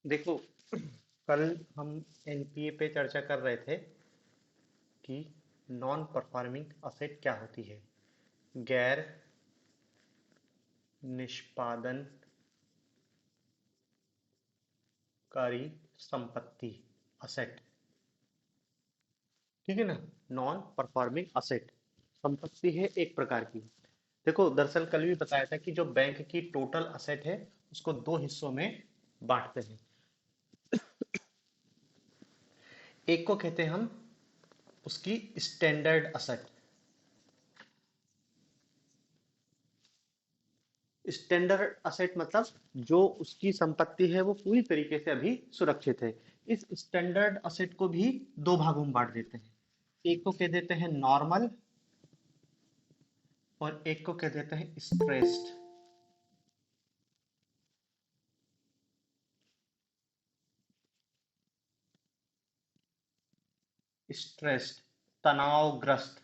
देखो, कल हम एनपीए पे चर्चा कर रहे थे कि नॉन परफॉर्मिंग असेट क्या होती है। गैर निष्पादनकारी संपत्ति, असेट। ठीक है ना। नॉन परफॉर्मिंग असेट संपत्ति है एक प्रकार की। देखो, दरअसल कल भी बताया था कि जो बैंक की टोटल असेट है उसको दो हिस्सों में बांटते हैं। एक को कहते हैं हम उसकी स्टैंडर्ड असेट। स्टैंडर्ड असेट मतलब जो उसकी संपत्ति है वो पूरी तरीके से अभी सुरक्षित है। इस स्टैंडर्ड असेट को भी दो भागों में बांट देते हैं। एक को कह देते हैं नॉर्मल और एक को कह देते हैं स्ट्रेस्ड। स्ट्रेस्ड, तनावग्रस्त।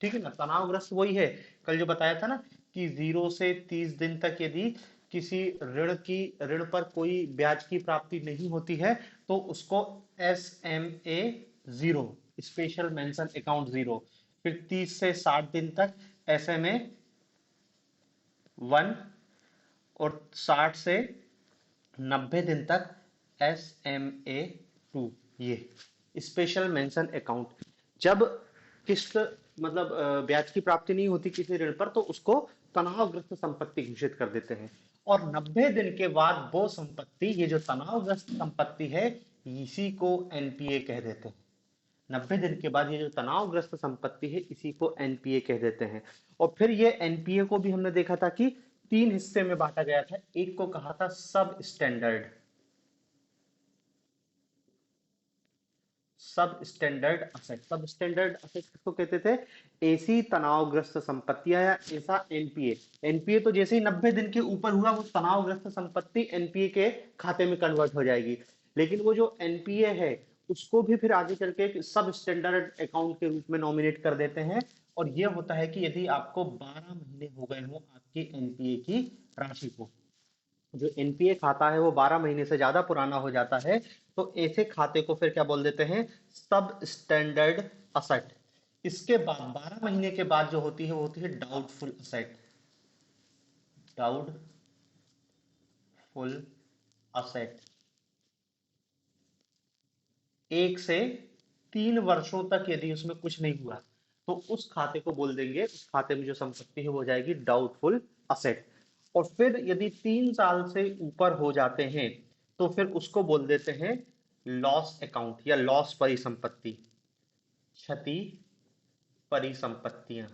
ठीक है ना। तनावग्रस्त वही है, कल जो बताया था ना कि 0 से 30 दिन तक यदि किसी ऋण पर कोई ब्याज की प्राप्ति नहीं होती है तो उसको SMA 0, स्पेशल मेंशन अकाउंट 0। फिर 30 से 60 दिन तक SMA 1 और 60 से 90 दिन तक SMA 2। ये स्पेशल मेंशन अकाउंट। जब किस्त मतलब ब्याज की प्राप्ति नहीं होती किसी ऋण पर तो उसको तनावग्रस्त संपत्ति घोषित कर देते हैं। और 90 दिन के बाद वो संपत्ति, ये जो तनावग्रस्त संपत्ति है, इसी को एनपीए कह देते हैं। 90 दिन के बाद ये जो तनावग्रस्त संपत्ति है इसी को एनपीए कह देते हैं। और फिर ये एनपीए को भी हमने देखा था कि तीन हिस्से में बांटा गया था। एक को कहा था सब स्टैंडर्ड। सब स्टैंडर्ड असेट, सब स्टैंडर्ड असेट किसको कहते थे? ऐसी तनावग्रस्त संपत्तियां या ऐसा एनपीए। एनपीए तो जैसे ही 90 दिन के ऊपर हुआ वो तनावग्रस्त संपत्ति एनपीए के खाते में कन्वर्ट हो जाएगी। लेकिन वो जो एनपीए है उसको भी फिर आगे चल के सब स्टैंडर्ड अकाउंट के रूप में नॉमिनेट कर देते हैं। और ये होता है कि यदि आपको 12 महीने हो गए हो आपके एनपीए की राशि को, जो एनपीए खाता है वो 12 महीने से ज्यादा पुराना हो जाता है, तो ऐसे खाते को फिर क्या बोल देते हैं? सब स्टैंडर्ड असेट। इसके बाद 12 महीने के बाद जो होती है वो होती है डाउटफुल असेट। डाउटफुल असेट 1 से 3 वर्षों तक यदि उसमें कुछ नहीं हुआ तो उस खाते को बोल देंगे, उस खाते में जो संपत्ति है वो हो जाएगी डाउटफुल असेट। और फिर यदि 3 साल से ऊपर हो जाते हैं तो फिर उसको बोल देते हैं लॉस अकाउंट या लॉस परिसंपत्ति, क्षति परिसंपत्तियां,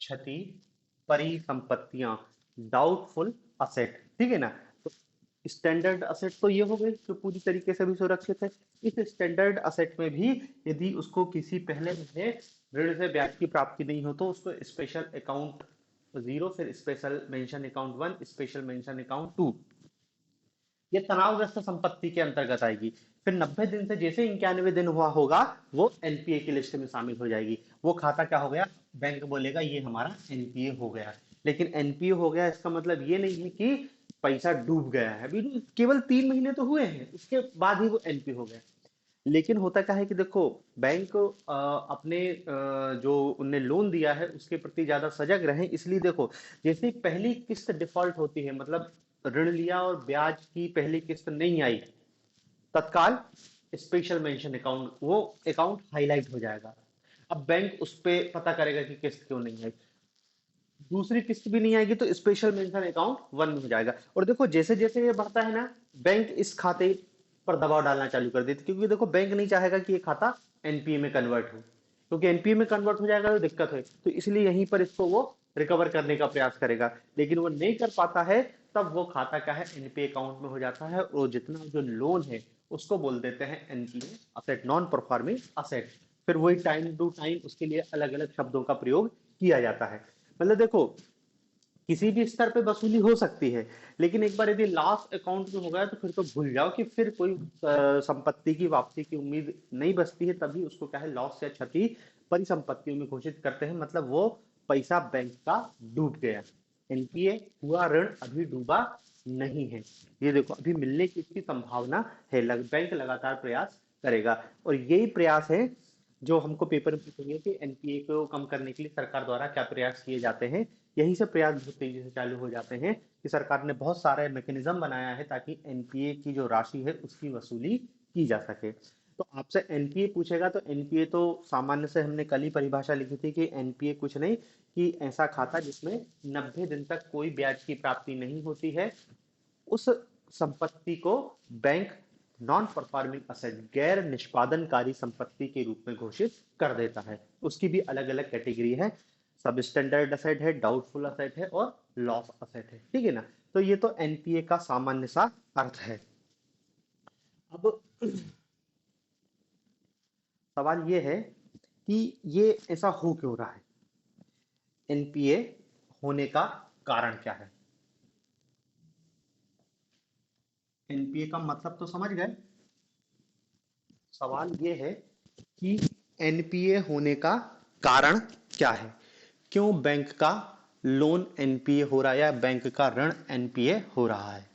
क्षति परिसंपत्तियां, डाउटफुल असेट। ठीक है ना। तो स्टैंडर्ड असेट तो ये हो गई जो पूरी तरीके से भी सुरक्षित है। इस स्टैंडर्ड असेट में भी यदि उसको किसी पहले महीने ऋण से ब्याज की प्राप्ति नहीं हो तो उसको स्पेशल अकाउंट 0, फिर special mention account 1, special mention account 2, ये तनावग्रस्त संपत्ति के अंतर्गत आएगी। फिर 90 दिन से जैसे 91 दिन हुआ होगा वो एनपीए की लिस्ट में शामिल हो जाएगी। वो खाता क्या हो गया? बैंक बोलेगा ये हमारा एनपीए हो गया। लेकिन एनपीए हो गया इसका मतलब ये नहीं है कि पैसा डूब गया है। अभी तो केवल 3 महीने तो हुए हैं, उसके बाद ही वो एनपीए हो गया। लेकिन होता क्या है कि देखो, बैंक अपने जो उनने लोन दिया है उसके प्रति ज्यादा सजग रहे, इसलिए देखो, जैसे ही पहली किस्त डिफॉल्ट होती है, मतलब ऋण लिया और ब्याज की पहली किस्त नहीं आई, तत्काल स्पेशल मेंशन अकाउंट, वो अकाउंट हाईलाइट हो जाएगा। अब बैंक उस पे पता करेगा कि किस्त क्यों नहीं आई। दूसरी किस्त भी नहीं आएगी तो स्पेशल मेंशन अकाउंट 1 में हो जाएगा। और देखो जैसे जैसे ये बढ़ता है ना, बैंक इस खाते पर दबाव डालना चालू कर देती, क्योंकि देखो बैंक नहीं चाहेगा कि ये खाता एनपीए में कन्वर्ट हो, क्योंकि एनपीए में कन्वर्ट हो जाएगा तो दिक्कत है। तो इसलिए यहीं पर इसको वो रिकवर करने का प्रयास करेगा, लेकिन वो नहीं कर पाता है। तब वो खाता क्या है? एनपीए अकाउंट में हो जाता है और जितना जो लोन है उसको बोल देते हैं NPA asset, non performing asset. फिर वही टाइम टू टाइम उसके लिए अलग अलग शब्दों का प्रयोग किया जाता है। मतलब देखो, किसी भी स्तर पे वसूली हो सकती है, लेकिन एक बार यदि लॉस अकाउंट में हो गया तो फिर तो भूल जाओ कि फिर कोई संपत्ति की वापसी की उम्मीद नहीं बचती है। तभी उसको क्या है, लॉस या क्षति परिसंपत्तियों में घोषित करते हैं, मतलब वो पैसा बैंक का डूब गया। एनपीए हुआ ऋण अभी डूबा नहीं है। ये देखो अभी मिलने की इसकी संभावना है, बैंक लगातार प्रयास करेगा। और यही प्रयास है जो हमको पेपर में पूछेंगे कि एनपीए को कम करने के लिए सरकार द्वारा क्या प्रयास किए जाते हैं। यही से प्रयास बहुत तेजी से चालू हो जाते हैं कि सरकार ने बहुत सारे मैकेनिज्म बनाया है ताकि एनपीए की जो राशि है उसकी वसूली की जा सके। तो आपसे एनपीए पूछेगा तो एनपीए तो सामान्य से हमने कल ही परिभाषा लिखी थी कि एनपीए कुछ नहीं कि ऐसा खाता जिसमें 90 दिन तक कोई ब्याज की प्राप्ति नहीं होती है, उस संपत्ति को बैंक नॉन परफॉर्मिंग असेट, गैर निष्पादनकारी संपत्ति के रूप में घोषित कर देता है। उसकी भी अलग अलग कैटेगरी है, सब स्टैंडर्ड असेट है, डाउटफुल असेट है और लॉस असेट है, ठीक है ना। तो ये तो एनपीए का सामान्य सा अर्थ है। अब सवाल ये है कि ये ऐसा हो क्यों रहा है, एनपीए होने का कारण क्या है। एनपीए का मतलब तो समझ गए। सवाल ये है कि एनपीए होने का कारण क्या है, क्यों बैंक का लोन एनपीए हो रहा है या बैंक का ऋण एनपीए हो रहा है।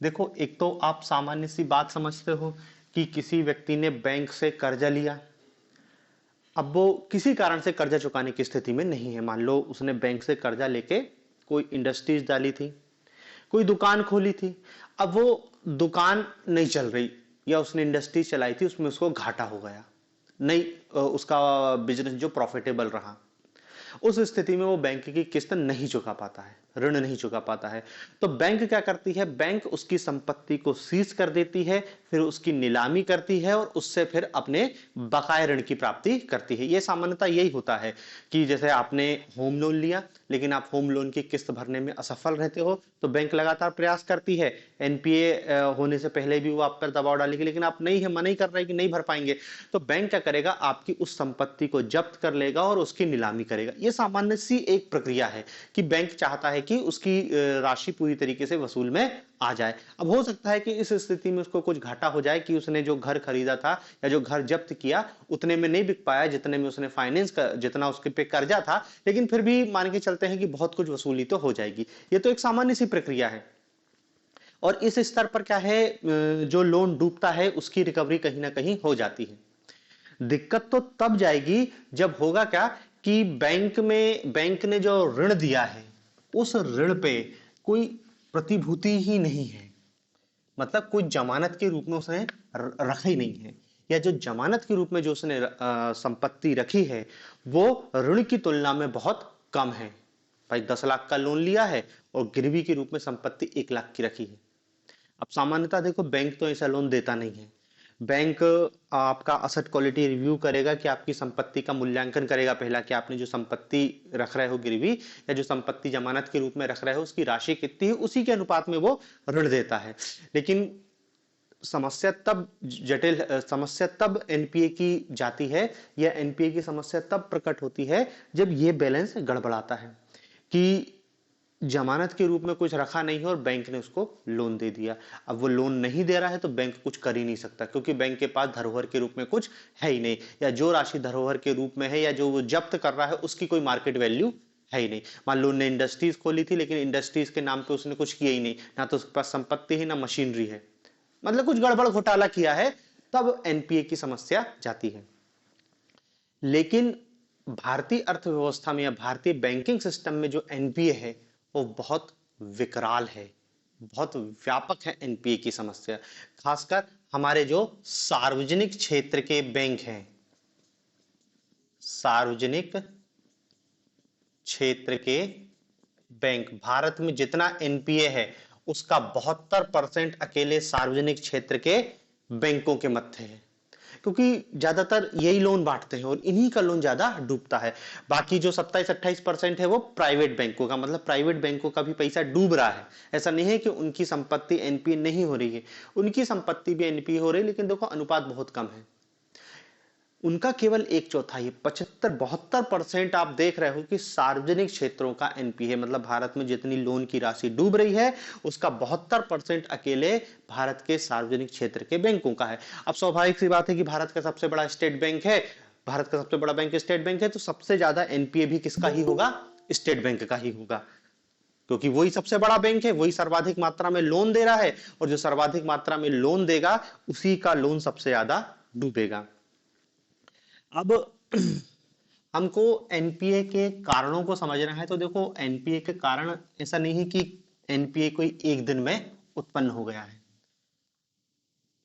देखो एक तो आप सामान्य सी बात समझते हो कि किसी व्यक्ति ने बैंक से कर्जा लिया, अब वो किसी कारण से कर्जा चुकाने की स्थिति में नहीं है। मान लो उसने बैंक से कर्जा लेके कोई इंडस्ट्रीज डाली थी, कोई दुकान खोली थी, अब वो दुकान नहीं चल रही या उसने इंडस्ट्री चलाई थी उसमें उसको घाटा हो गया, नहीं उसका बिजनेस जो प्रॉफिटेबल रहा, उस स्थिति में वो बैंक की किस्त नहीं चुका पाता है, ऋण नहीं चुका पाता है। तो बैंक क्या करती है, बैंक उसकी संपत्ति को सीज कर देती है, फिर उसकी नीलामी करती है और उससे फिर अपने बकाए ऋण की प्राप्ति करती है। ये सामान्यतः यही होता है कि जैसे आपने होम लोन लिया लेकिन आप होम लोन की किस्त भरने में असफल रहते हो तो बैंक लगातार प्रयास करती है, एनपीए होने से पहले भी वो आप पर दबाव डालेगी लेकिन आप नहीं है, मना ही कर रहे कि नहीं भर पाएंगे, तो बैंक क्या करेगा, आपकी उस संपत्ति को जब्त कर लेगा और उसकी नीलामी करेगा। ये सामान्य सी एक प्रक्रिया है कि बैंक चाहता है कि उसकी राशि पूरी तरीके से वसूल में आ जाए। अब हो सकता है कि इस स्थिति में उसको कुछ घाटा हो जाए कि उसने जो घर खरीदा था या जो घर जब्त किया उतने में नहीं बिक पाया जितने में उसने फाइनेंस का जितना उसके पे कर्जा था, लेकिन फिर भी मान के चलते हैं कि बहुत कुछ वसूली तो हो जाएगी। ये तो एक सामान्य सी प्रक्रिया है। और इस स्तर पर क्या है, जो लोन डूबता है उसकी रिकवरी कहीं ना कहीं हो जाती है। दिक्कत तो तब जाएगी जब होगा क्या कि बैंक ने जो ऋण दिया है उस ऋण पे कोई प्रतिभूति ही नहीं है, मतलब कोई जमानत के रूप में उसने रखा ही नहीं है, या जो जमानत के रूप में जो उसने संपत्ति रखी है वो ऋण की तुलना में बहुत कम है। भाई 10 लाख का लोन लिया है और गिरवी के रूप में संपत्ति 1 लाख की रखी है। अब सामान्यतः देखो बैंक तो ऐसा लोन देता नहीं है। बैंक आपका असेट क्वालिटी रिव्यू करेगा कि आपकी संपत्ति का मूल्यांकन करेगा पहला कि आपने जो संपत्ति रख रहे हो गिरवी या जो संपत्ति जमानत के रूप में रख रहे हो उसकी राशि कितनी है, उसी के अनुपात में वो ऋण देता है। लेकिन समस्या तब एनपीए की जाती है या एनपीए की समस्या तब प्रकट होती है जब ये बैलेंस गड़बड़ाता है कि जमानत के रूप में कुछ रखा नहीं है और बैंक ने उसको लोन दे दिया। अब वो लोन नहीं दे रहा है तो बैंक कुछ कर ही नहीं सकता क्योंकि बैंक के पास धरोहर के रूप में कुछ है ही नहीं, या जो राशि धरोहर के रूप में है या जो वो जब्त कर रहा है उसकी कोई मार्केट वैल्यू है ही नहीं। मान लो ने इंडस्ट्रीज खोली थी लेकिन इंडस्ट्रीज के नाम पे उसने कुछ किया ही नहीं, ना तो उसके पास संपत्ति है ना मशीनरी है, मतलब कुछ गड़बड़ घोटाला किया है, तब एनपीए की समस्या जाती है। लेकिन भारतीय अर्थव्यवस्था में या भारतीय बैंकिंग सिस्टम में जो एनपीए है वो बहुत विकराल है, बहुत व्यापक है एनपीए की समस्या। खासकर हमारे जो सार्वजनिक क्षेत्र के बैंक हैं, सार्वजनिक क्षेत्र के बैंक, भारत में जितना एनपीए है उसका 72% अकेले सार्वजनिक क्षेत्र के बैंकों के मत्थे है, क्योंकि ज्यादातर यही लोन बांटते हैं और इन्हीं का लोन ज्यादा डूबता है। बाकी जो 27-28% है वो प्राइवेट बैंकों का, मतलब प्राइवेट बैंकों का भी पैसा डूब रहा है। ऐसा नहीं है कि उनकी संपत्ति एनपीए नहीं हो रही है, उनकी संपत्ति भी एनपीए हो रही है, लेकिन देखो अनुपात बहुत कम है, उनका केवल 1/4, 75-72% आप देख रहे हो कि सार्वजनिक क्षेत्रों का एनपीए, मतलब भारत में जितनी लोन की राशि डूब रही है उसका 72% अकेले भारत के सार्वजनिक क्षेत्र के बैंकों का है। अब स्वाभाविक सी बात है कि भारत का सबसे बड़ा स्टेट बैंक है, भारत का सबसे बड़ा बैंक स्टेट बैंक है, तो सबसे ज्यादा एनपीए भी किसका ही होगा, स्टेट बैंक का ही होगा, क्योंकि वही सबसे बड़ा बैंक है, वही सर्वाधिक मात्रा में लोन दे रहा है, और जो सर्वाधिक मात्रा में लोन देगा उसी का लोन सबसे ज्यादा डूबेगा। अब हमको एनपीए के कारणों को समझना है। तो देखो, एनपीए के कारण ऐसा नहीं है कि एनपीए कोई एक दिन में उत्पन्न हो गया है।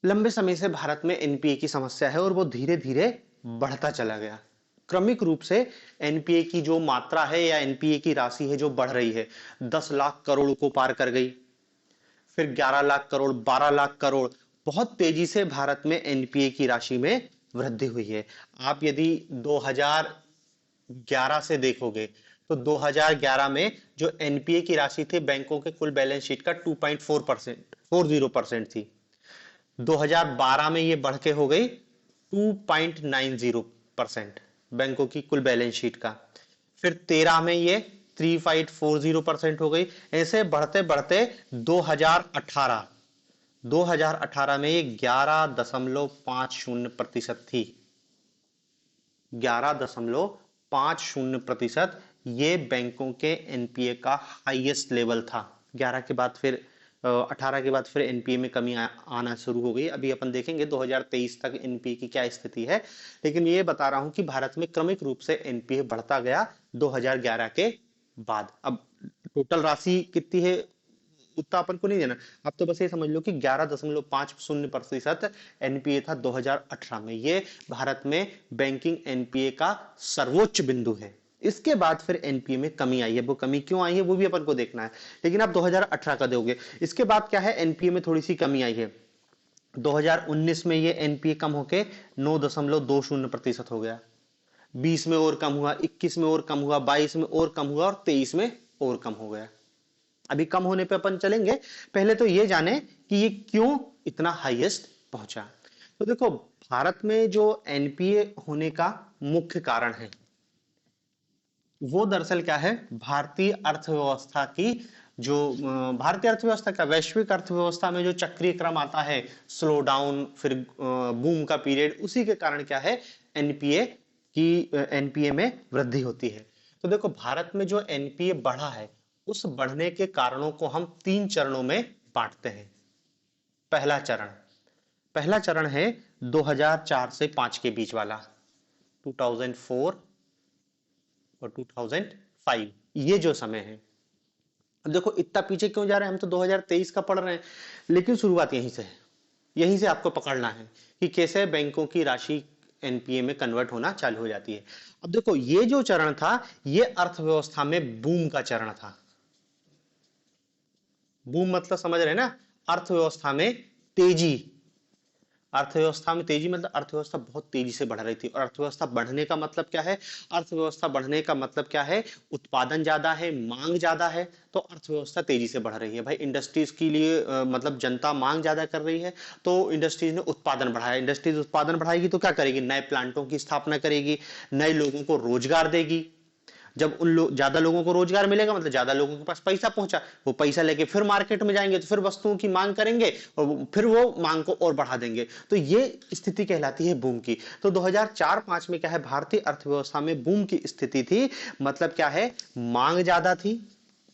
लंबे समय से भारत में एनपीए की समस्या है और वो धीरे धीरे बढ़ता चला गया। क्रमिक रूप से एनपीए की जो मात्रा है या एनपीए की राशि है जो बढ़ रही है, 10 लाख करोड़ को पार कर गई, फिर 11 लाख करोड़, 12 लाख करोड़, बहुत तेजी से भारत में एनपीए की राशि में वृद्धि हुई है। आप यदि 2011 से देखोगे तो 2011 में जो एनपीए की राशि थी बैंकों के कुल बैलेंस शीट का 2.40% थी। 2012 में ये बढ़ के हो गई 2.90% बैंकों की कुल बैलेंस शीट का। फिर 13 में ये 3.40% हो गई। ऐसे बढ़ते बढ़ते 2018 में ये 11.50% थी। 11.50% ये बैंकों के एनपीए का हाईएस्ट लेवल था। 11 के बाद फिर 18 के बाद फिर एनपीए में कमी आना शुरू हो गई। अभी अपन देखेंगे 2023 तक एनपीए की क्या स्थिति है, लेकिन ये बता रहा हूं कि भारत में क्रमिक रूप से एनपीए बढ़ता गया 2011 के बाद। अब टोटल राशि कितनी है उतना अपन को नहीं देना, आप तो बस ये समझ लो कि 11.50% एनपीए था 2018 में। ये भारत में बैंकिंग एनपीए का सर्वोच्च बिंदु है। इसके बाद फिर एनपीए में कमी आई है। वो कमी क्यों आई है वो भी अपन को देखना है, लेकिन आप 2018 का दोगे। इसके बाद क्या है, एनपीए में थोड़ी सी कमी आई है। 2019 में ये एनपीए कम होके 9.20% हो गया। 20 में और कम हुआ, 21 में और कम हुआ, 22 में और कम हुआ, और 23 में और कम हो गया। अभी कम होने पे अपन चलेंगे, पहले तो ये जाने कि ये क्यों इतना हाईएस्ट पहुंचा। तो देखो, भारत में जो एनपीए होने का मुख्य कारण है वो दरअसल क्या है, भारतीय अर्थव्यवस्था की जो भारतीय अर्थव्यवस्था का वैश्विक अर्थव्यवस्था में जो चक्रीय क्रम आता है, स्लो डाउन फिर बूम का पीरियड, उसी के कारण क्या है एनपीए में वृद्धि होती है। तो देखो, भारत में जो एनपीए बढ़ा है उस बढ़ने के कारणों को हम 3 चरणों में बांटते हैं। पहला चरण है 2004 से 5 के बीच वाला, 2004 और 2005, ये जो समय है। अब देखो, इतना पीछे क्यों जा रहे हैं, हम तो 2023 का पढ़ रहे हैं, लेकिन शुरुआत यहीं से है। यहीं से आपको पकड़ना है कि कैसे बैंकों की राशि एनपीए में कन्वर्ट होना चालू हो जाती है। अब देखो, ये जो चरण था ये अर्थव्यवस्था में बूम का चरण था। बूम मतलब समझ रहे हैं ना, अर्थव्यवस्था में तेजी। अर्थव्यवस्था में तेजी मतलब अर्थव्यवस्था बहुत तेजी से बढ़ रही थी। और अर्थव्यवस्था बढ़ने का मतलब क्या है, अर्थव्यवस्था बढ़ने का मतलब क्या है, उत्पादन ज्यादा है, मांग ज्यादा है, तो अर्थव्यवस्था तेजी से बढ़ रही है। भाई इंडस्ट्रीज के लिए मतलब जनता मांग ज्यादा कर रही है, तो इंडस्ट्रीज ने उत्पादन बढ़ाया। इंडस्ट्रीज उत्पादन बढ़ाएगी तो क्या करेगी, नए प्लांटों की स्थापना करेगी, नए लोगों को रोजगार देगी। जब ज्यादा लोगों को रोजगार मिलेगा मतलब ज्यादा लोगों के पास पैसा पहुंचा, वो पैसा लेके फिर मार्केट में जाएंगे तो फिर वस्तुओं की मांग करेंगे और फिर वो मांग को और बढ़ा देंगे। तो ये स्थिति कहलाती है बूम की। तो 2004-5 में क्या है, भारतीय अर्थव्यवस्था में बूम की स्थिति थी। मतलब क्या है, मांग ज्यादा थी,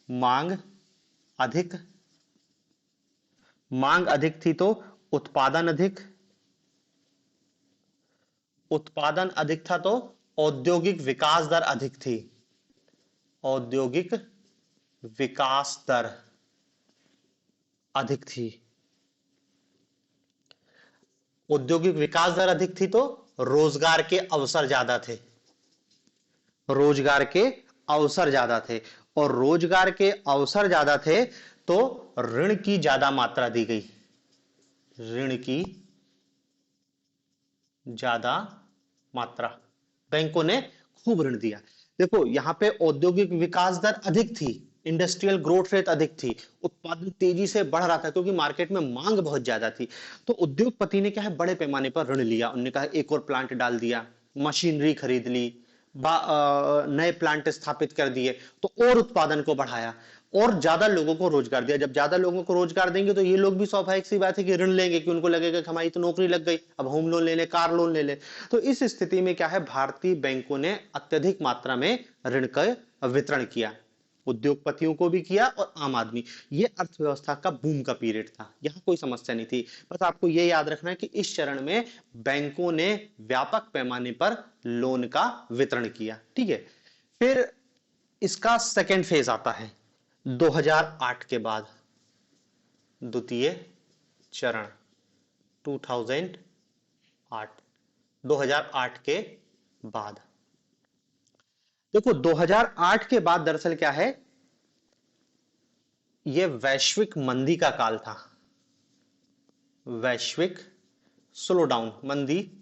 मांग अधिक, मांग अधिक थी तो उत्पादन अधिक, उत्पादन अधिक था तो औद्योगिक विकास दर अधिक थी, औद्योगिक विकास दर अधिक थी। औद्योगिक विकास दर अधिक थी तो रोजगार के अवसर ज्यादा थे, रोजगार के अवसर ज्यादा थे, और रोजगार के अवसर ज्यादा थे तो ऋण की ज्यादा मात्रा दी गई, ऋण की ज्यादा मात्रा, बैंकों ने खूब ऋण दिया। देखो, यहां पे औद्योगिक विकास दर अधिक थी, इंडस्ट्रियल ग्रोथ रेट अधिक थी, उत्पादन तेजी से बढ़ रहा था क्योंकि मार्केट में मांग बहुत ज्यादा थी। तो उद्योगपति ने क्या है, बड़े पैमाने पर ऋण लिया। उन्होंने कहा एक और प्लांट डाल दिया, मशीनरी खरीद ली, नए प्लांट स्थापित कर दिए, तो और उत्पादन को बढ़ाया और ज्यादा लोगों को रोजगार दिया। जब ज्यादा लोगों को रोजगार देंगे तो ये लोग भी स्वाभाविक सी बात है कि ऋण लेंगे, कि उनको लगेगा कि हमारी तो नौकरी लग गई, अब होम लोन ले ले, कार लोन ले ले। तो इस स्थिति में क्या है, भारतीय बैंकों ने अत्यधिक मात्रा में ऋण का वितरण किया, उद्योगपतियों को भी किया और आम आदमी। ये अर्थव्यवस्था का बूम का पीरियड था, यहाँ कोई समस्या नहीं थी। बस आपको ये याद रखना है कि इस चरण में बैंकों ने व्यापक पैमाने पर लोन का वितरण किया, ठीक है। फिर इसका सेकेंड फेज आता है 2008 के बाद, द्वितीय चरण 2008, 2008 के बाद। देखो 2008 के बाद दरअसल क्या है, यह वैश्विक मंदी का काल था, वैश्विक स्लो डाउन मंदी।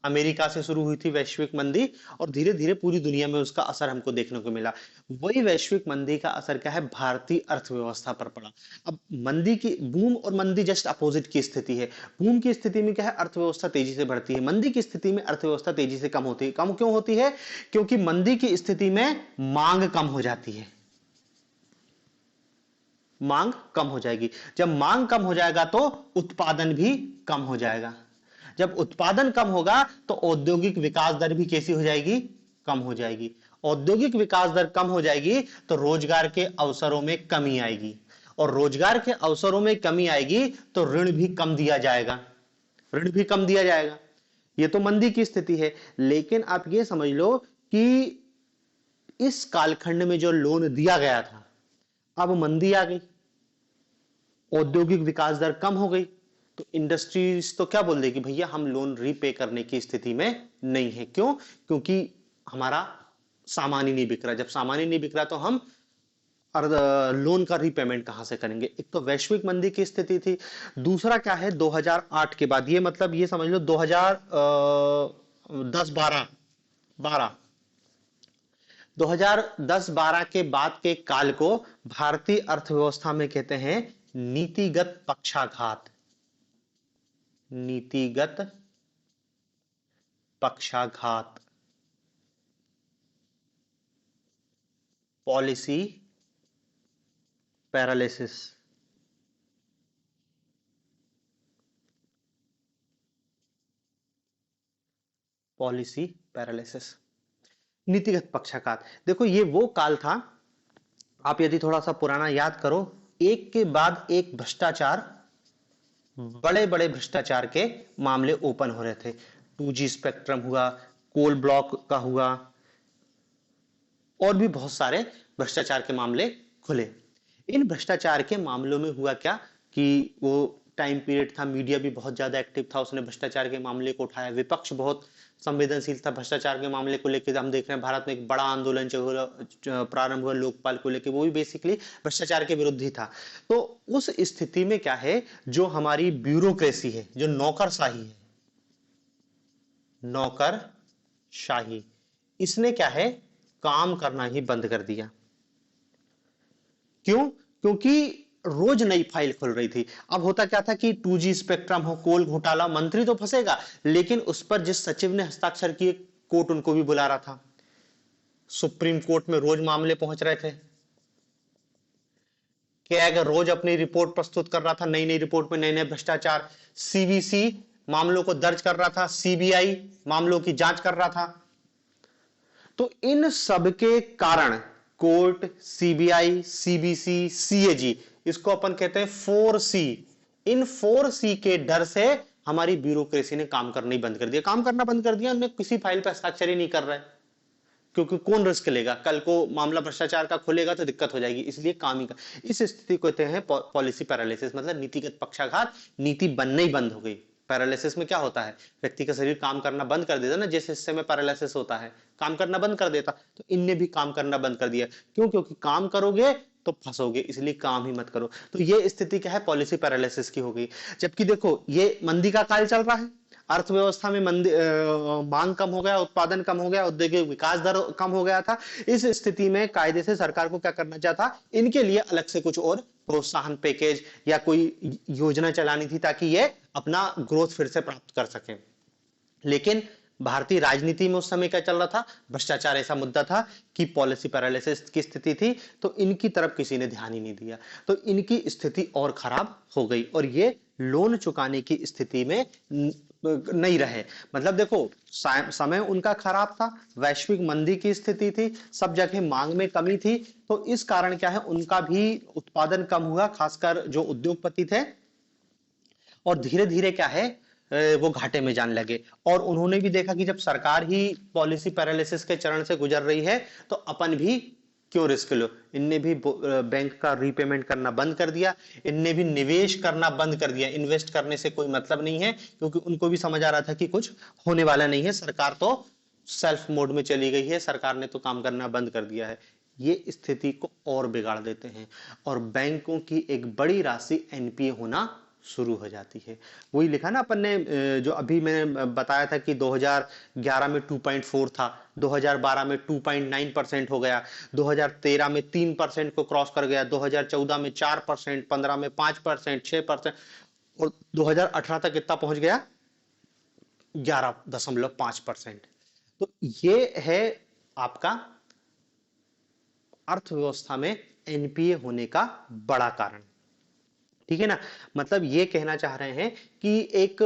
अमेरिका से शुरू हुई थी वैश्विक मंदी और धीरे धीरे पूरी दुनिया में उसका असर हमको देखने को मिला। वही वैश्विक मंदी का असर क्या है, भारतीय अर्थव्यवस्था पर पड़ा। अब मंदी की, बूम और मंदी जस्ट अपोजिट की स्थिति है। बूम की स्थिति में क्या है, अर्थव्यवस्था तेजी से बढ़ती है। मंदी की स्थिति में अर्थव्यवस्था तेजी से कम होती है। कम क्यों होती है, क्योंकि मंदी की स्थिति में मांग कम हो जाती है, मांग कम हो जाएगी। जब मांग कम हो जाएगा तो उत्पादन भी कम हो जाएगा। जब उत्पादन कम होगा तो औद्योगिक विकास दर भी कैसी हो जाएगी, कम हो जाएगी। औद्योगिक विकास दर कम हो जाएगी तो रोजगार के अवसरों में कमी आएगी, और रोजगार के अवसरों में कमी आएगी तो ऋण भी कम दिया जाएगा, ऋण भी कम दिया जाएगा। ये तो मंदी की स्थिति है। लेकिन आप ये समझ लो कि इस कालखंड में जो लोन दिया गया था, अब मंदी आ गई, औद्योगिक विकास दर कम हो गई, तो इंडस्ट्रीज तो क्या बोल देगी, भैया हम लोन रीपे करने की स्थिति में नहीं है। क्यों, क्योंकि हमारा सामान ही नहीं बिक रहा। जब सामान ही नहीं बिक रहा तो हम लोन का रीपेमेंट कहां से करेंगे। एक तो वैश्विक मंदी की स्थिति थी। दूसरा क्या है, 2008 के बाद, ये मतलब ये समझ लो 2010 12 12 2010-12 के बाद के काल को भारतीय अर्थव्यवस्था में कहते हैं नीतिगत पक्षाघात, नीतिगत पक्षाघात, पॉलिसी पैरालिसिस। पॉलिसी पैरालिसिस, नीतिगत पक्षाघात। देखो ये वो काल था, आप यदि थोड़ा सा पुराना याद करो, एक के बाद एक भ्रष्टाचार, बड़े बड़े भ्रष्टाचार के मामले ओपन हो रहे थे। 2G स्पेक्ट्रम हुआ, कोल ब्लॉक का हुआ, और भी बहुत सारे भ्रष्टाचार के मामले खुले। इन भ्रष्टाचार के मामलों में हुआ क्या कि वो टाइम पीरियड था, मीडिया भी बहुत ज्यादा एक्टिव था, उसने भ्रष्टाचार के मामले को उठाया। विपक्ष बहुत संवेदनशील था भ्रष्टाचार के मामले को लेकर। हम देख रहे हैं भारत में एक बड़ा आंदोलन प्रारंभ हुआ लोकपाल को लेकर, वो भी बेसिकली भ्रष्टाचार के विरुद्ध ही था। तो उस स्थिति में क्या है, जो हमारी ब्यूरोक्रेसी है, जो नौकरशाही है, नौकरशाही, इसने क्या है, काम करना ही बंद कर दिया। क्यों, क्योंकि रोज नई फाइल खुल रही थी। अब होता क्या था कि 2G स्पेक्ट्रम हो, कोल घोटाला, मंत्री तो फंसेगा, लेकिन उस पर जिस सचिव ने हस्ताक्षर किए, कोर्ट उनको भी बुला रहा था। सुप्रीम कोर्ट में रोज मामले पहुंच रहे थे। कैग रोज अपनी रिपोर्ट प्रस्तुत कर रहा था, नई नई रिपोर्ट में नए नए भ्रष्टाचार। CBC मामलों को दर्ज कर रहा था, CBI मामलों की जांच कर रहा था। तो इन सब के कारण कोर्ट, CBI, CBC, CAG, इसको अपन कहते हैं 4C, इन 4C के डर से हमारी ब्यूरोक्रेसी ने काम करना ही बंद कर दिया। काम करना बंद कर दिया, हमने किसी फाइल पर हस्ताक्षर ही नहीं कर रहा है, क्योंकि कौन रिस्क लेगा, कल को मामला भ्रष्टाचार का खुलेगा तो दिक्कत हो जाएगी, इसलिए काम ही का। इस स्थिति को कहते हैं पॉलिसी पैरालिसिस, मतलब नीतिगत पक्षाघात, नीति बनना ही बंद हो गई। पैरालिसिस में क्या होता है, व्यक्ति का शरीर काम करना बंद कर देता ना, जिस हिस्से में पैरालिसिस होता है काम करना बंद कर देता, तो इनने भी काम करना बंद कर दिया। क्यों, क्योंकि काम करोगे तो फंसोगे, इसलिए काम ही मत करो। तो ये स्थिति क्या है, पॉलिसी पैरालिसिस की हो गई। जबकि देखो ये मंदी का काल चल रहा है, अर्थव्यवस्था में मंदी, मांग कम हो गया, उत्पादन कम हो गया, औद्योगिक विकास दर कम हो गया था। इस स्थिति में कायदे से सरकार को क्या करना चाहता, इनके लिए अलग से कुछ और प्रोत्साहन पैकेज या कोई योजना चलानी थी, ताकि ये अपना ग्रोथ फिर से प्राप्त कर सके। लेकिन भारतीय राजनीति में उस समय क्या चल रहा था, भ्रष्टाचार ऐसा मुद्दा था कि पॉलिसी पैरालिसिस की स्थिति थी, तो इनकी तरफ किसी ने ध्यान ही नहीं दिया, तो इनकी स्थिति और खराब हो गई, और ये लोन चुकाने की स्थिति में नहीं रहे। मतलब देखो, समय उनका खराब था, वैश्विक मंदी की स्थिति थी, सब जगह मांग में कमी थी, तो इस कारण क्या है, उनका भी उत्पादन कम हुआ, खासकर जो उद्योगपति थे, और धीरे धीरे क्या है, वो घाटे में जाने लगे। और उन्होंने भी देखा कि जब सरकार ही पॉलिसी पैरालिसिस के चरण से गुजर रही है, तो अपन भी क्यों रिस्क लो। इनने भी बैंक का रीपेमेंट करना बंद कर दिया, इनने भी निवेश करना बंद कर दिया, इन्वेस्ट करने से कोई मतलब नहीं है, क्योंकि उनको भी समझ आ रहा था कि कुछ होने वाला नहीं है, सरकार तो सेल्फ मोड में चली गई है, सरकार ने तो काम करना बंद कर दिया है। ये स्थिति को और बिगाड़ देते हैं, और बैंकों की एक बड़ी राशि एनपीए होना शुरू हो जाती है। वही लिखा ना अपन ने, जो अभी मैंने बताया था कि 2011 में 2.4 था, 2012 में 2.9% हो गया, 2013 में 3% को क्रॉस कर गया, 2014 में 4%, 15 में 5%, 6%, और 2018 तक कितना पहुंच गया, 11.5%। तो ये है आपका अर्थव्यवस्था में एनपीए होने का बड़ा कारण। ठीक है ना। मतलब ये कहना चाह रहे हैं कि एक,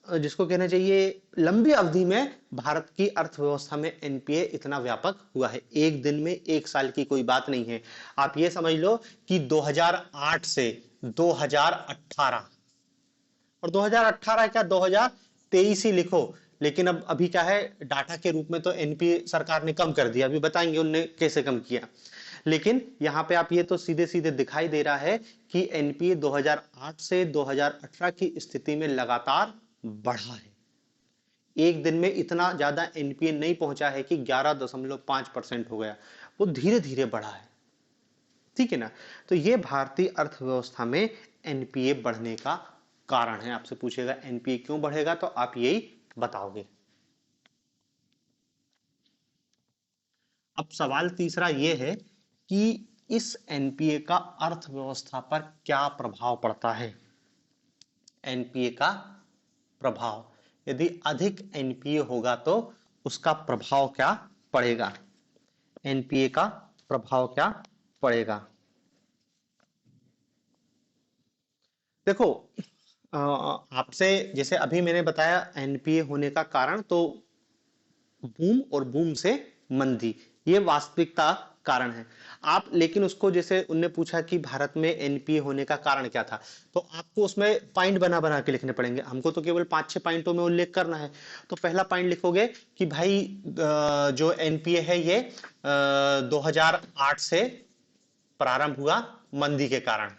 जिसको कहना चाहिए, लंबी अवधि में भारत की अर्थव्यवस्था में एनपीए इतना व्यापक हुआ है, एक दिन में, एक साल की कोई बात नहीं है। आप ये समझ लो कि 2008 से 2018, और 2018 क्या, 2023 ही लिखो, लेकिन अब अभी क्या है, डाटा के रूप में तो एनपीए सरकार ने कम कर दिया, अभी बताएंगे उनने कैसे कम किया। लेकिन यहां पे आप ये तो सीधे सीधे दिखाई दे रहा है कि एनपीए 2008 से 2018 की स्थिति में लगातार बढ़ा है। एक दिन में इतना ज्यादा एनपीए नहीं पहुंचा है कि 11.5% हो गया, वो धीरे धीरे बढ़ा है। ठीक है ना। तो ये भारतीय अर्थव्यवस्था में एनपीए बढ़ने का कारण है। आपसे पूछेगा एनपीए क्यों बढ़ेगा, तो आप यही बताओगे। अब सवाल तीसरा ये है कि इस एनपीए का अर्थव्यवस्था पर क्या प्रभाव पड़ता है। एनपीए का प्रभाव, यदि अधिक एनपीए होगा तो उसका प्रभाव क्या पड़ेगा, एनपीए का प्रभाव क्या पड़ेगा। देखो, आपसे जैसे अभी मैंने बताया एनपीए होने का कारण, तो बूम और बूम से मंदी, ये वास्तविकता कारण है। आप लेकिन उसको, जैसे उनने पूछा कि भारत में एनपीए होने का कारण क्या था, तो आपको उसमें पॉइंट बना बना के लिखने पड़ेंगे। हमको तो केवल 5-6 पॉइंटों में उल्लेख करना है। तो पहला पॉइंट लिखोगे कि भाई, जो एनपीए है ये 2008 से प्रारंभ हुआ, मंदी के कारण,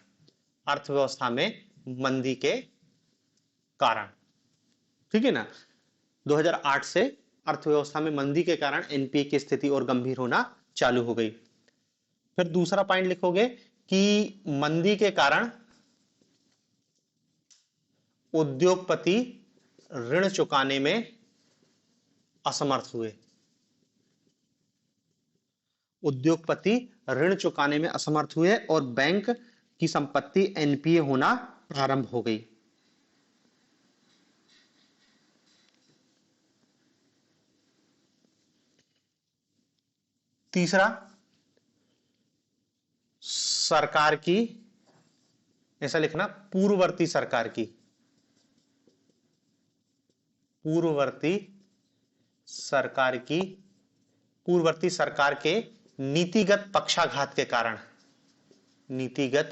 अर्थव्यवस्था में मंदी के कारण। ठीक है ना। 2008 से अर्थव्यवस्था में मंदी के कारण एनपीए की स्थिति और गंभीर होना चालू हो गई। फिर दूसरा पॉइंट लिखोगे कि मंदी के कारण उद्योगपति ऋण चुकाने में असमर्थ हुए, उद्योगपति ऋण चुकाने में असमर्थ हुए, और बैंक की संपत्ति एनपीए होना प्रारंभ हो गई। तीसरा, सरकार की, ऐसा लिखना, पूर्ववर्ती सरकार की, पूर्ववर्ती सरकार की, पूर्ववर्ती सरकार के नीतिगत पक्षाघात के कारण, नीतिगत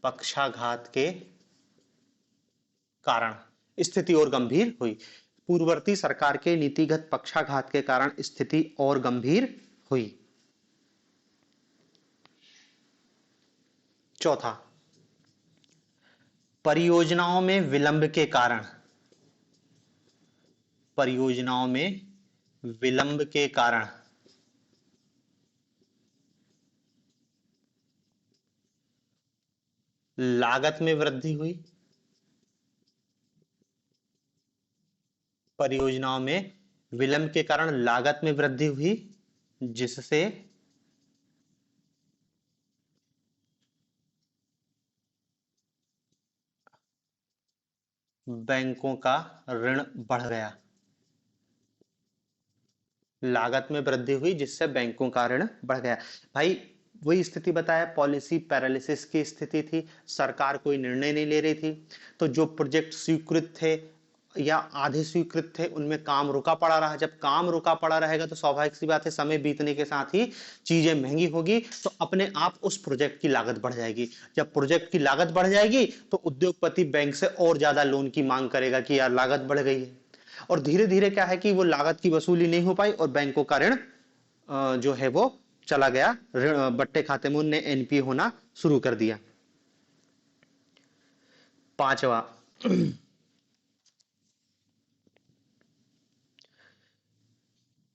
पक्षाघात के कारण स्थिति और गंभीर हुई। पूर्ववर्ती सरकार के नीतिगत पक्षाघात के कारण स्थिति और गंभीर हुई। चौथा, परियोजनाओं में विलंब के कारण, परियोजनाओं में विलंब के कारण लागत में वृद्धि हुई, परियोजनाओं में विलंब के कारण लागत में वृद्धि हुई, जिससे बैंकों का ऋण बढ़ गया, लागत में वृद्धि हुई जिससे बैंकों का ऋण बढ़ गया। भाई, वही स्थिति बताया, पॉलिसी पैरालिसिस की स्थिति थी, सरकार कोई निर्णय नहीं ले रही थी। तो जो प्रोजेक्ट स्वीकृत थे या आधे स्वीकृत थे उनमें काम रुका पड़ा रहा। जब काम रुका पड़ा रहेगा तो स्वाभाविक सी बात है समय बीतने के साथ ही चीजें महंगी होगी, तो अपने आप उस प्रोजेक्ट की लागत बढ़ जाएगी। जब प्रोजेक्ट की लागत बढ़ जाएगी तो उद्योगपति बैंक से और ज्यादा लोन की मांग करेगा कि यार लागत बढ़ गई है, और धीरे धीरे क्या है कि वो लागत की वसूली नहीं हो पाई और बैंकों का ऋण जो है वो चला गया, बट्टे खाते में उनने एनपीए होना शुरू कर दिया। पांचवा,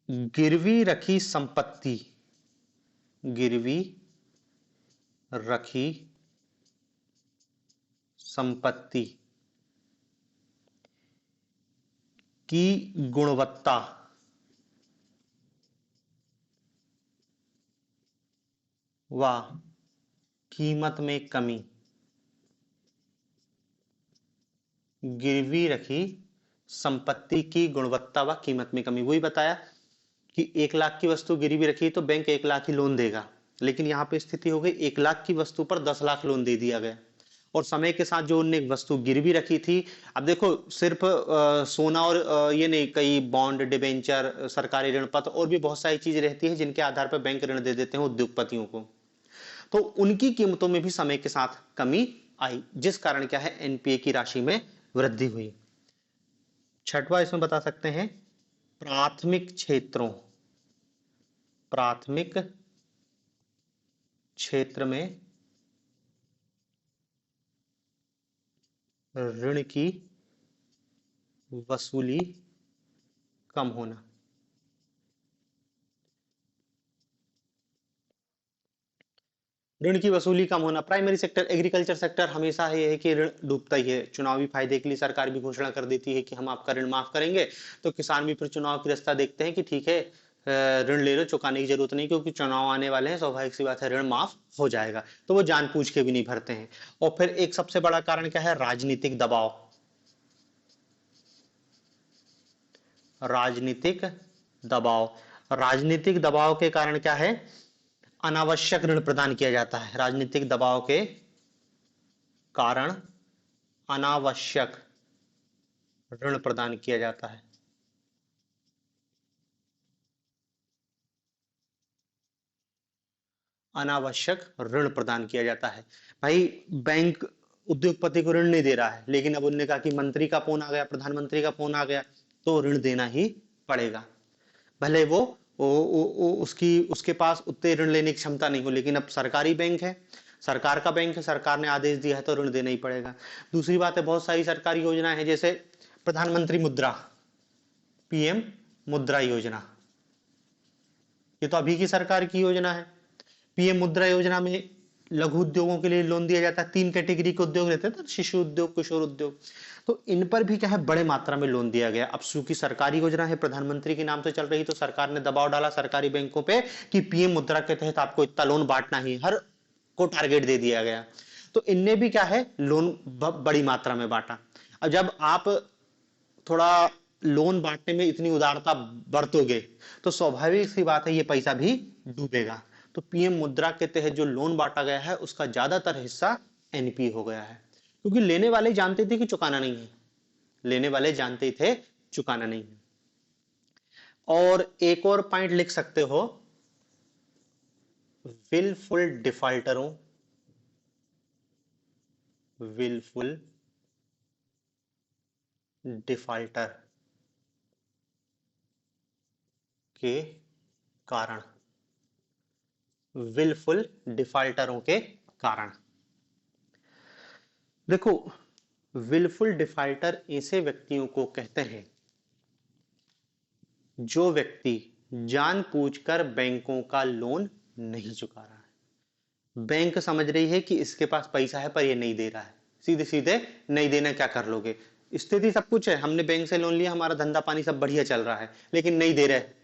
गिरवी रखी संपत्ति, गिरवी रखी संपत्ति की गुणवत्ता व कीमत में कमी, गिरवी रखी संपत्ति की गुणवत्ता व कीमत में कमी। वही बताया कि 1 लाख की वस्तु गिरवी रखी तो बैंक 1 लाख ही लोन देगा, लेकिन यहाँ पे स्थिति हो गई 1 लाख की वस्तु पर 10 लाख लोन दे दिया गया, और समय के साथ जो उनने वस्तु गिरवी रखी थी, अब देखो सिर्फ सोना और ये नहीं, कई बॉन्ड, डिबेंचर, सरकारी ऋण पत्र और भी बहुत सारी चीज रहती है जिनके आधार पर बैंक ऋण दे देते हैं उद्योगपतियों को, तो उनकी कीमतों में भी समय के साथ कमी आई, जिस कारण क्या है एनपीए की राशि में वृद्धि हुई। छठवां इसमें बता सकते हैं, प्राथमिक क्षेत्रों, प्राथमिक क्षेत्र में ऋण की वसूली कम होना। ऋण की वसूली कम होना, प्राइमरी सेक्टर, एग्रीकल्चर सेक्टर हमेशा ये है कि ऋण डूबता ही है। चुनावी फायदे के लिए सरकार भी घोषणा कर देती है कि हम आपका ऋण माफ करेंगे, तो किसान भी फिर चुनाव की रास्ता देखते हैं कि ठीक है ऋण ले लो, चुकाने की जरूरत नहीं क्योंकि चुनाव आने वाले हैं, स्वाभाविक सी बात है ऋण माफ हो जाएगा, तो वो जानबूझ के भी नहीं भरते हैं। और फिर एक सबसे बड़ा कारण क्या है, राजनीतिक दबाव, राजनीतिक दबाव, राजनीतिक दबाव के कारण क्या है, अनावश्यक ऋण प्रदान किया जाता है। राजनीतिक दबाव के कारण अनावश्यक ऋण प्रदान किया जाता है। अनावश्यक ऋण प्रदान किया जाता है। भाई बैंक उद्योगपति को ऋण नहीं दे रहा है, लेकिन अब उन्होंने कहा कि मंत्री का फोन आ गया, प्रधानमंत्री का फोन आ गया, तो ऋण देना ही पड़ेगा, भले वो उसकी उसके पास उतने ऋण लेने की क्षमता नहीं हो, लेकिन अब सरकारी बैंक है, सरकार का बैंक है, सरकार ने आदेश दिया है तो ऋण देना ही पड़ेगा। दूसरी बात है, बहुत सारी सरकारी योजनाएं हैं, जैसे प्रधानमंत्री मुद्रा, पीएम मुद्रा योजना, ये तो अभी की सरकार की योजना है। पीएम मुद्रा योजना में लघु उद्योगों के लिए लोन दिया जाता है। 3 कैटेगरी के उद्योग रहते हैं, तो शिशु उद्योग, किशोर उद्योग, तो इन पर भी क्या है बड़े मात्रा में लोन दिया गया। अब चूंकि सरकारी योजना है, प्रधानमंत्री के नाम से चल रही, तो सरकार ने दबाव डाला सरकारी बैंकों पे कि पीएम मुद्रा के तहत आपको इतना लोन बांटना ही, हर को टारगेट दे दिया गया, तो इनने भी क्या है लोन बड़ी मात्रा में बांटा। अब जब आप थोड़ा लोन बांटने में इतनी उदारता बरतोगे तो स्वाभाविक सी बात है ये पैसा भी डूबेगा। तो पीएम मुद्रा के तहत जो लोन बांटा गया है उसका ज्यादातर हिस्सा एनपी हो गया है, क्योंकि लेने वाले जानते थे कि चुकाना नहीं है, लेने वाले जानते थे चुकाना नहीं है। और एक और पॉइंट लिख सकते हो, विलफुल डिफॉल्टरों, विलफुल डिफॉल्टर के कारण, विलफुल डिफॉल्टरों के कारण। देखो विलफुल डिफॉल्टर ऐसे व्यक्तियों को कहते हैं जो व्यक्ति जानबूझकर बैंकों का लोन नहीं चुका रहा है। बैंक समझ रही है कि इसके पास पैसा है पर ये नहीं दे रहा है, सीधे सीधे नहीं देना, क्या कर लोगे, स्थिति सब कुछ है, हमने बैंक से लोन लिया, हमारा धंधा पानी सब बढ़िया चल रहा है, लेकिन नहीं दे रहे।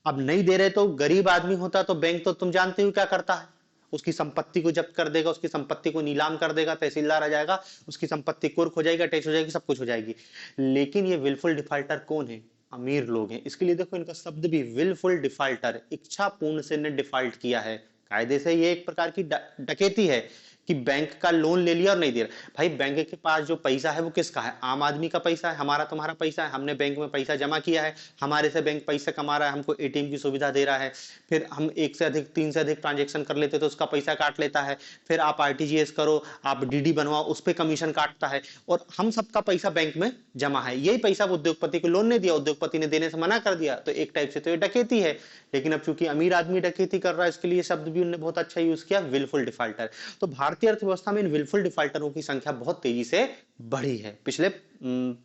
अब नहीं दे रहे तो गरीब आदमी होता तो बैंक तो तुम जानते हो क्या करता है, उसकी संपत्ति को जब्त कर देगा, उसकी संपत्ति को नीलाम कर देगा, तहसीलदार आ जाएगा, उसकी संपत्ति कुर्क हो जाएगी, टैक्स हो जाएगी, सब कुछ हो जाएगी। लेकिन ये विलफुल डिफॉल्टर कौन है, अमीर लोग हैं। इसके लिए देखो इनका शब्द भी विलफुल डिफॉल्टर, इच्छापूर्ण से ने डिफॉल्ट किया है, कायदे से ये एक प्रकार की डकैती है कि बैंक का लोन ले लिया और नहीं दे रहा। भाई बैंक के पास जो पैसा है वो किसका है? आम आदमी का पैसा है, हमारा तुम्हारा पैसा है, हमने बैंक में पैसा जमा किया है, हमारे से बैंक पैसा कमा रहा है, हमको एटीएम की सुविधा दे रहा है, फिर हम एक से अधिक 3 से अधिक ट्रांजेक्शन कर लेते तो उसका पैसा काट लेता है, फिर आप आरटीजीएस करो, आप डीडी बनवाओ, उस पर कमीशन काटता है, और हम सबका पैसा बैंक में जमा है। यही पैसा वो उद्योगपति को लोन नहीं दिया, उद्योगपति ने देने से मना कर दिया, तो एक टाइप से तो ये डकैती है। लेकिन अब चूंकि अमीर आदमी डकैती कर रहा है, इसके लिए शब्द भी उन्होंने बहुत अच्छा यूज किया, विलफुल डिफाल्टर। तो भारतीय अर्थव्यवस्था में इन विलफुल डिफाल्टरों की संख्या बहुत तेजी से बढ़ी है पिछले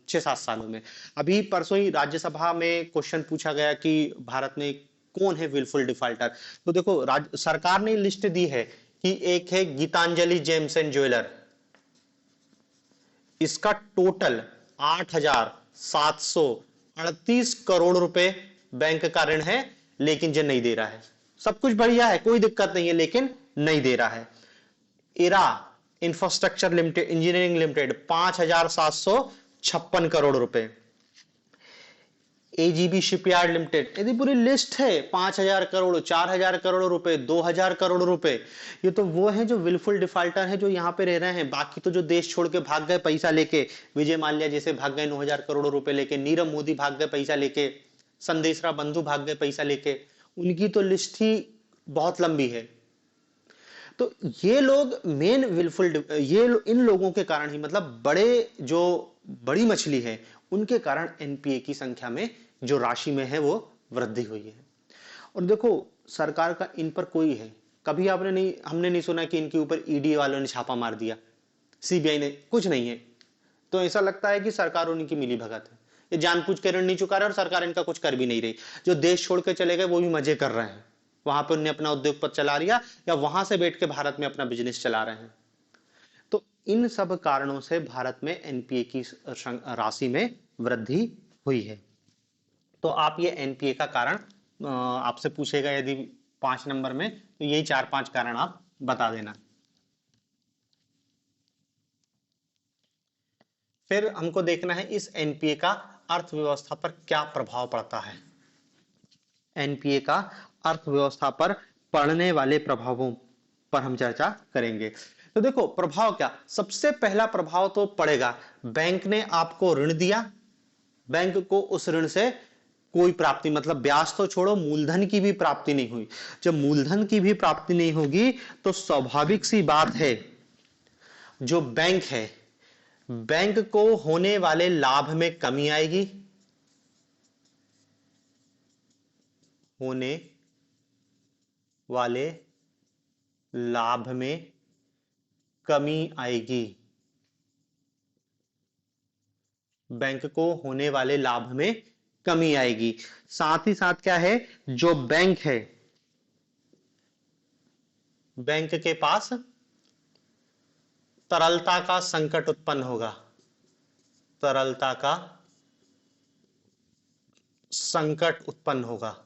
6-7 सालों में। अभी परसों ही राज्यसभा में क्वेश्चन पूछा गया कि भारत में कौन है विलफुल डिफाल्टर। तो देखो सरकार ने लिस्ट दी है कि एक है गीतांजलि जेम्स एंड ज्वेलर, इसका टोटल 8,738 करोड़ रुपए बैंक का ऋण है, लेकिन जो नहीं दे रहा है। सब कुछ बढ़िया है, कोई दिक्कत नहीं है, लेकिन नहीं दे रहा है। Era infrastructure limited, engineering limited 5,756 crore रुपए। एजीबी शिपयार्ड लिमिटेड, यदि पूरी लिस्ट है, 5,000 करोड़, 4,000 करोड़ रुपए, 2,000 करोड़ रुपए। ये तो वो है जो विलफुल डिफाल्टर है, जो यहाँ पे रह रहे हैं। बाकी तो जो देश छोड़ के भाग गए पैसा लेके, विजय माल्या जैसे भाग गए 9,000 करोड़ रुपए लेके, नीरव मोदी भाग गए पैसा लेके, संदेशरा बंधु भाग गए पैसा लेके, उनकी तो लिस्ट ही बहुत लंबी है। तो ये लोग मेन विलफुल, इन लोगों के कारण ही, मतलब बड़े जो बड़ी मछली है उनके कारण एनपीए की संख्या में जो राशि में है वो वृद्धि हुई है। और देखो सरकार का इन पर कोई है, कभी हमने नहीं सुना कि इनके ऊपर ईडी वालों ने छापा मार दिया, सीबीआई ने, कुछ नहीं है। तो ऐसा लगता है कि सरकार उनकी मिली भगत है, ये जानबूझ के ऋण नहीं चुका रहे और सरकार इनका कुछ कर भी नहीं रही। जो देश छोड़ के चले गए वो भी मजे कर रहे हैं, वहां पर उन्हें अपना उद्योगपति चला लिया, या वहां से बैठ के भारत में अपना बिजनेस चला रहे हैं। तो इन सब कारणों से भारत में एनपीए की राशि में वृद्धि हुई है। तो आप ये एनपीए का कारण आपसे पूछेगा यदि 5 नंबर में, तो यही 4-5 कारण आप बता देना। फिर हमको देखना है इस एनपीए का अर्थव्यवस्था पर क्या प्रभाव पड़ता है। एनपीए का अर्थव्यवस्था पर पड़ने वाले प्रभावों पर हम चर्चा करेंगे। तो देखो प्रभाव क्या, सबसे पहला प्रभाव तो पड़ेगा, बैंक ने आपको ऋण दिया, बैंक को उस ऋण से कोई प्राप्ति, मतलब ब्याज तो छोड़ो, मूलधन की भी प्राप्ति नहीं हुई। जब मूलधन की भी प्राप्ति नहीं होगी तो स्वाभाविक सी बात है, जो बैंक है, बैंक को होने वाले लाभ में कमी आएगी, होने वाले लाभ में कमी आएगी, बैंक को होने वाले लाभ में कमी आएगी। साथ ही साथ क्या है, जो बैंक है, बैंक के पास तरलता का संकट उत्पन्न होगा, तरलता का संकट उत्पन्न होगा।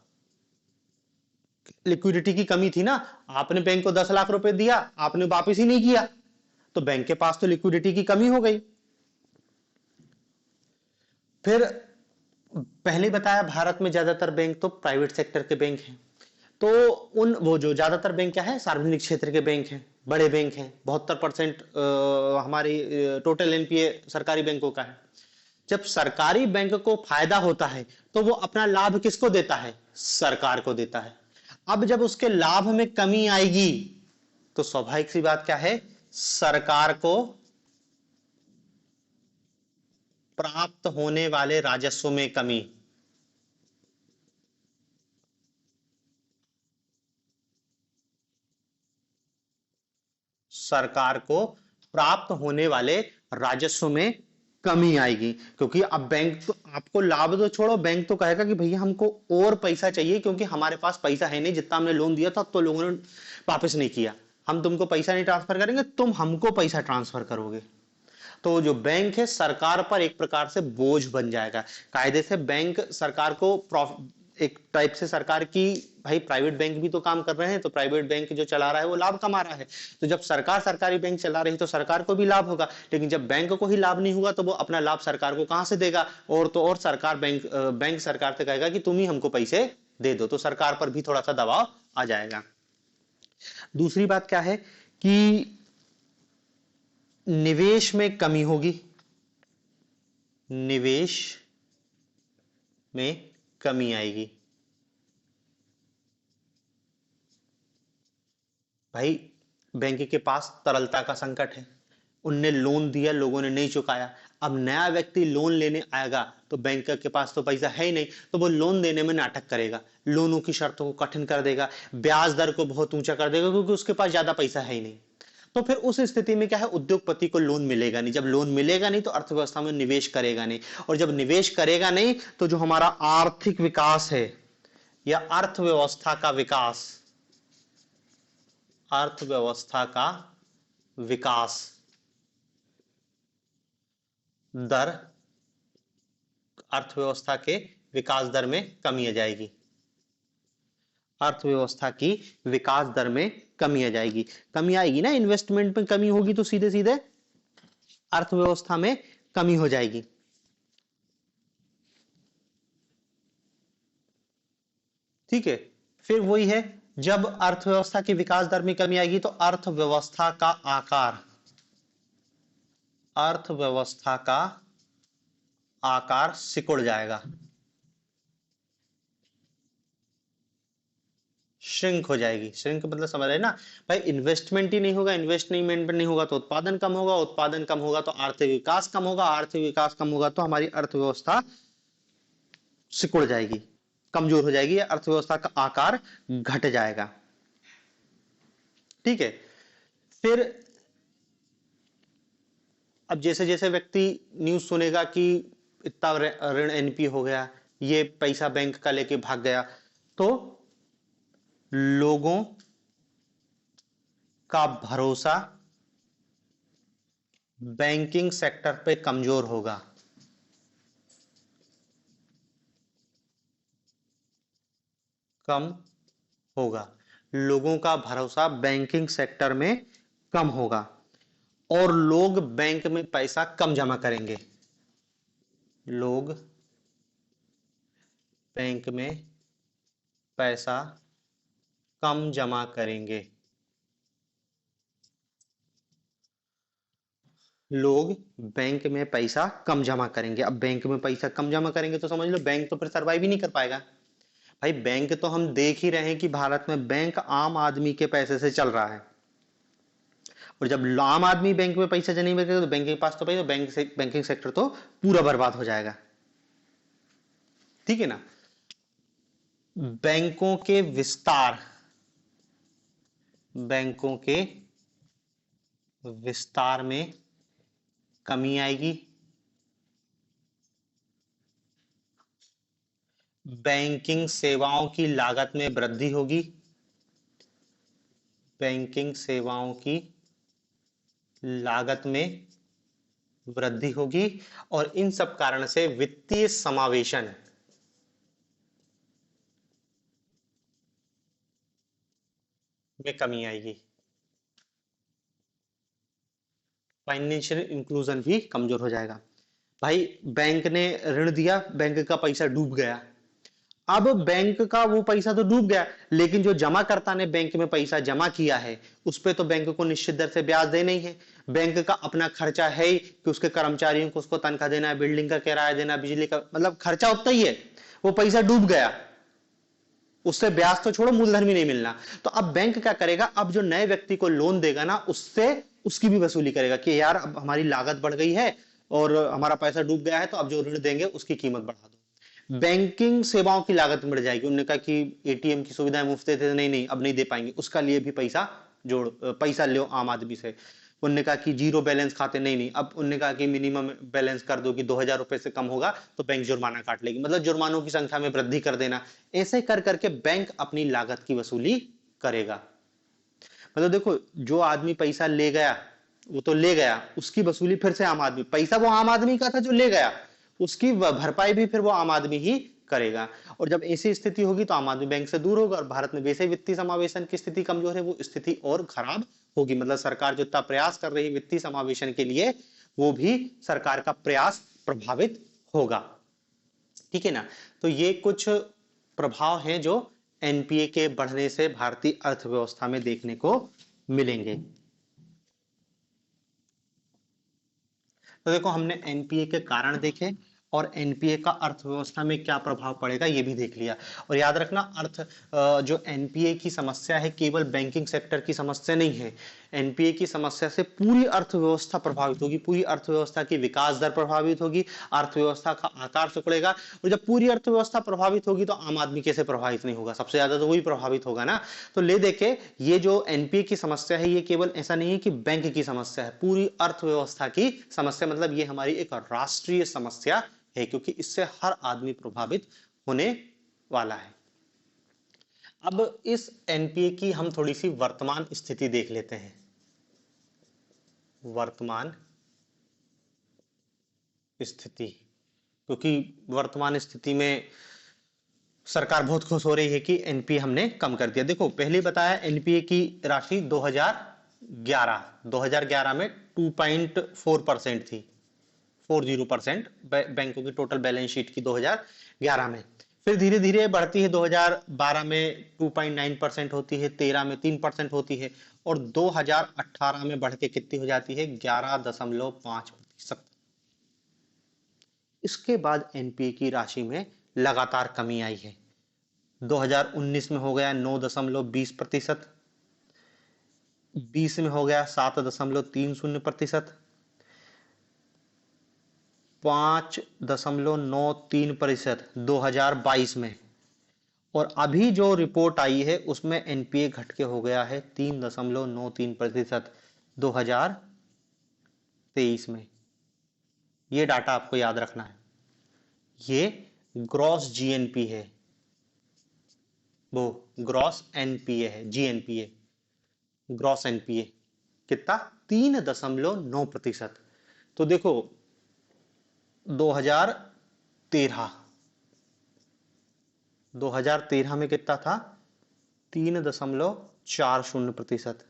लिक्विडिटी की कमी थी ना, आपने बैंक को 10 लाख रुपए दिया, आपने वापस ही नहीं किया, तो बैंक के पास तो लिक्विडिटी की कमी हो गई। फिर पहले बताया भारत में ज्यादातर बैंक तो प्राइवेट सेक्टर के बैंक हैं, तो वो जो ज्यादातर बैंक क्या है, सार्वजनिक क्षेत्र के बैंक हैं, बड़े बैंक हैं। 72% हमारी टोटल एनपीए सरकारी बैंकों का है। जब सरकारी बैंक को फायदा होता है तो वो अपना लाभ किसको देता है, सरकार को देता है। अब जब उसके लाभ में कमी आएगी तो स्वाभाविक सी बात क्या है, सरकार को प्राप्त होने वाले राजस्व में कमी, सरकार को प्राप्त होने वाले राजस्व में कमी आएगी। क्योंकि अब बैंक तो आपको लाभ तो छोड़ो, बैंक तो कहेगा कि भैया हमको और पैसा चाहिए, क्योंकि हमारे पास पैसा है नहीं, जितना हमने लोन दिया था तो लोगों ने वापस नहीं किया, हम तुमको पैसा नहीं ट्रांसफर करेंगे, तुम हमको पैसा ट्रांसफर करोगे। तो जो बैंक है सरकार पर एक प्रकार से बोझ बन जाएगा। कायदे से बैंक सरकार को एक टाइप से सरकार की, भाई प्राइवेट बैंक भी तो काम कर रहे हैं, तो प्राइवेट बैंक जो चला रहा है वो लाभ कमा रहा है, तो जब सरकार सरकारी बैंक चला रही तो सरकार को भी लाभ होगा। लेकिन जब बैंक को ही लाभ नहीं हुआ तो वो अपना लाभ सरकार को कहां से देगा, और तो और सरकार बैंक सरकार से कहेगा कि तुम ही हमको पैसे दे दो, तो सरकार पर भी थोड़ा सा दबाव आ जाएगा। दूसरी बात क्या है कि निवेश में कमी होगी, निवेश में कमी आएगी। भाई बैंक के पास तरलता का संकट है, उनने लोन दिया, लोगों ने नहीं चुकाया, अब नया व्यक्ति लोन लेने आएगा तो बैंक के पास तो पैसा है ही नहीं, तो वो लोन देने में नाटक करेगा, लोनों की शर्तों को कठिन कर देगा, ब्याज दर को बहुत ऊंचा कर देगा, क्योंकि उसके पास ज्यादा पैसा है ही नहीं। तो फिर उस स्थिति में क्या है, उद्योगपति को लोन मिलेगा नहीं, जब लोन मिलेगा नहीं तो अर्थव्यवस्था में निवेश करेगा नहीं, और जब निवेश करेगा नहीं तो जो हमारा आर्थिक विकास है या अर्थव्यवस्था का विकास, अर्थव्यवस्था का विकास दर, अर्थव्यवस्था के विकास दर में कमी आ जाएगी, अर्थव्यवस्था की विकास दर में कमी आ जाएगी, कमी आएगी ना, इन्वेस्टमेंट में कमी होगी तो सीधे सीधे अर्थव्यवस्था में कमी हो जाएगी। ठीक है, फिर वही है, जब अर्थव्यवस्था की विकास दर में कमी आएगी तो अर्थव्यवस्था का आकार, अर्थव्यवस्था का आकार सिकुड़ जाएगा, श्रिंक हो जाएगी। श्रिंक मतलब समझ रहे हैं ना भाई, इन्वेस्टमेंट ही नहीं होगा, इन्वेस्टमेंट नहीं होगा तो उत्पादन कम होगा, उत्पादन कम होगा तो आर्थिक विकास कम होगा, आर्थिक विकास कम होगा तो हमारी अर्थव्यवस्था सिकुड़ जाएगी, कमजोर हो जाएगी, अर्थव्यवस्था का आकार घट जाएगा। ठीक है, फिर अब जैसे जैसे व्यक्ति न्यूज सुनेगा कि इतना ऋण एनपी हो गया, ये पैसा बैंक का लेके भाग गया, तो लोगों का भरोसा बैंकिंग सेक्टर पे कमजोर होगा, कम होगा, लोगों का भरोसा बैंकिंग सेक्टर में कम होगा, और लोग बैंक में पैसा कम जमा करेंगे, लोग बैंक में पैसा कम जमा करेंगे, लोग बैंक में पैसा कम जमा करेंगे। अब बैंक में पैसा कम जमा करेंगे तो समझ लो बैंक तो फिर सरवाइव ही नहीं कर पाएगा। भाई बैंक तो हम देख ही रहे हैं कि भारत में बैंक आम आदमी के पैसे से चल रहा है, और जब आम आदमी बैंक में पैसा नहीं बचेगा तो बैंक के पास तो पैसा, बैंकिंग सेक्टर तो पूरा बर्बाद हो जाएगा। ठीक है ना, बैंकों के विस्तार, बैंकों के विस्तार में कमी आएगी, बैंकिंग सेवाओं की लागत में वृद्धि होगी, बैंकिंग सेवाओं की लागत में वृद्धि होगी, और इन सब कारण से वित्तीय समावेशन में कमी आएगी, फाइनेंशियल इंक्लूजन भी कमजोर हो जाएगा। भाई बैंक ने ऋण दिया, बैंक का पैसा डूब गया, अब बैंक का वो पैसा तो डूब गया, लेकिन जो जमाकर्ता ने बैंक में पैसा जमा किया है उस पे तो बैंक को निश्चित दर से ब्याज देना ही है, बैंक का अपना खर्चा है ही कि उसके कर्मचारियों को उसको तनख्वाह देना है, बिल्डिंग का किराया देना, बिजली का, मतलब खर्चा उतना ही है, वो पैसा डूब गया, उससे ब्याज तो छोड़ो मूलधन भी नहीं मिलना। तो अब बैंक क्या करेगा, अब जो नए व्यक्ति को लोन देगा ना उससे उसकी भी वसूली करेगा कि यार अब हमारी लागत बढ़ गई है और हमारा पैसा डूब गया है, तो अब जो ऋण देंगे उसकी कीमत बढ़ा दो। बैंकिंग सेवाओं की लागत बढ़ जाएगी, उन्होंने कहा कि एटीएम की सुविधाएं मुफ्त थे, नहीं नहीं अब नहीं दे पाएंगे, उसका लिए भी पैसा लो आम आदमी से। उन्होंने कहा कि जीरो बैलेंस खाते, नहीं नहीं, अब उन्होंने कहा कि मिनिमम बैलेंस कर दो कि 2000 रुपए से कम होगा तो बैंक जुर्माना काट लेगी, मतलब जुर्मानों की संख्या में वृद्धि कर देना। ऐसे कर करके बैंक अपनी लागत की वसूली करेगा। मतलब देखो, जो आदमी पैसा ले गया वो तो ले गया, उसकी वसूली फिर से आम आदमी, पैसा वो आम आदमी का था जो ले गया, उसकी भरपाई भी फिर वो आम आदमी ही करेगा। और जब ऐसी स्थिति होगी तो आम आदमी बैंक से दूर होगा, और भारत में वैसे वित्तीय समावेशन की स्थिति कमजोर है, वो स्थिति और खराब होगी। मतलब सरकार जो इतना प्रयास कर रही है वित्तीय समावेशन के लिए, वो भी सरकार का प्रयास प्रभावित होगा। ठीक है ना, तो ये कुछ प्रभाव हैं जो एनपीए के बढ़ने से भारतीय अर्थव्यवस्था में देखने को मिलेंगे। तो देखो हमने एनपीए के कारण देखे और एनपीए का अर्थव्यवस्था में क्या प्रभाव पड़ेगा ये भी देख लिया। और याद रखना जो एनपीए की समस्या है केवल बैंकिंग सेक्टर की समस्या नहीं है। एनपीए की समस्या से पूरी अर्थव्यवस्था प्रभावित होगी, पूरी अर्थव्यवस्था की विकास दर प्रभावित होगी, अर्थव्यवस्था का आकार सिकुड़ेगा। और जब पूरी अर्थव्यवस्था प्रभावित होगी तो आम आदमी कैसे प्रभावित नहीं होगा, सबसे ज्यादा तो वही प्रभावित होगा ना। तो ले देखे ये जो एनपीए की समस्या है ये केवल ऐसा नहीं है कि बैंक की समस्या है, पूरी अर्थव्यवस्था की समस्या, मतलब ये हमारी एक राष्ट्रीय समस्या है क्योंकि इससे हर आदमी प्रभावित होने वाला है। अब इस एनपीए की हम थोड़ी सी वर्तमान स्थिति देख लेते हैं। वर्तमान स्थिति, क्योंकि वर्तमान स्थिति में सरकार बहुत खुश हो रही है कि एनपीए हमने कम कर दिया। देखो पहले बताया एनपीए की राशि 2011 में 2.4% थी, 40% बैंकों की टोटल बैलेंस शीट की 2011 में। फिर धीरे धीरे बढ़ती है, 2012 में 2.9% होती है, 13 में 3% होती है और 2018 में बढ़ के कितनी हो जाती है 11.5%। इसके बाद एनपीए की राशि में लगातार कमी आई है। 2019 में हो गया 9.20%, 20 में हो गया 7.30%, 5.93% 2022 में, और अभी जो रिपोर्ट आई है उसमें एनपीए घट के हो गया है 3.93% 2023 में। ये डाटा आपको याद रखना है, ये ग्रॉस जीएनपी है, वो ग्रॉस एनपीए है, जीएनपीए ग्रॉस एनपीए कितना 3.9%। तो देखो 2013 में कितना था 3.40%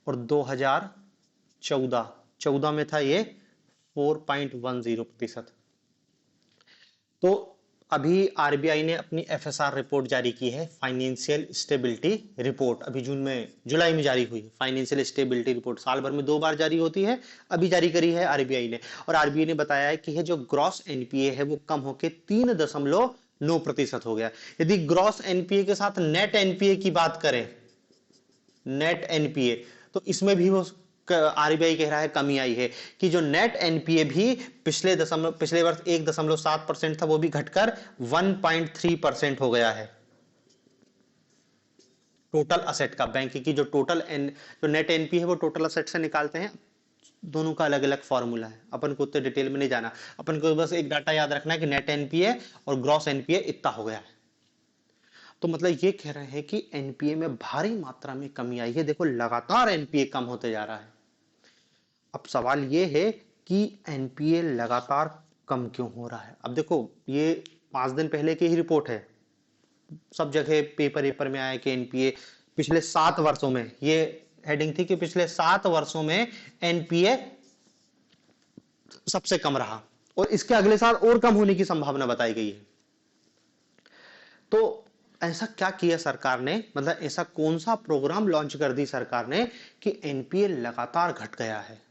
और 2014 में था ये 4.10%। तो अभी आरबीआई ने अपनी एफएसआर रिपोर्ट जारी की है, फाइनेंशियल स्टेबिलिटी रिपोर्ट, अभी जुलाई में जारी हुई। फाइनेंशियल स्टेबिलिटी रिपोर्ट साल भर में 2 बार जारी होती है, अभी जारी करी है आरबीआई ने। और आरबीआई ने बताया है कि ये जो ग्रॉस एनपीए है वो कम होकर 3.9% हो गया। यदि ग्रॉस एनपीए के साथ नेट एनपीए की बात करें, नेट एनपीए, तो इसमें भी वो आरबीआई कह रहा है कमी आई है कि जो नेट एनपीए भी पिछले वर्ष 1.7% था, वो भी घटकर 1.3% हो गया है। टोटल असेट का, बैंक की जो जो नेट एनपीए है वो टोटल असेट से निकालते हैं, दोनों का अलग अलग फॉर्मूला है, अपन को उतने डिटेल में नहीं जाना, अपन को बस एक डाटा याद रखना है कि नेट एनपीए और ग्रॉस एनपीए इतना हो गया है। तो मतलब ये कह रहे हैं कि एनपीए में भारी मात्रा में कमी आई है। देखो लगातार एनपीए कम होते जा रहा है। अब सवाल ये है कि एनपीए लगातार कम क्यों हो रहा है। अब देखो ये 5 दिन पहले की ही रिपोर्ट है, सब जगह पेपर में आया कि एनपीए पिछले 7 वर्षों में, ये हेडिंग थी कि पिछले 7 वर्षों में एनपीए सबसे कम रहा और इसके अगले साल और कम होने की संभावना बताई गई है। तो ऐसा क्या किया सरकार ने, मतलब ऐसा कौन सा प्रोग्राम लॉन्च कर दी सरकार ने कि एनपीए लगातार घट गया है।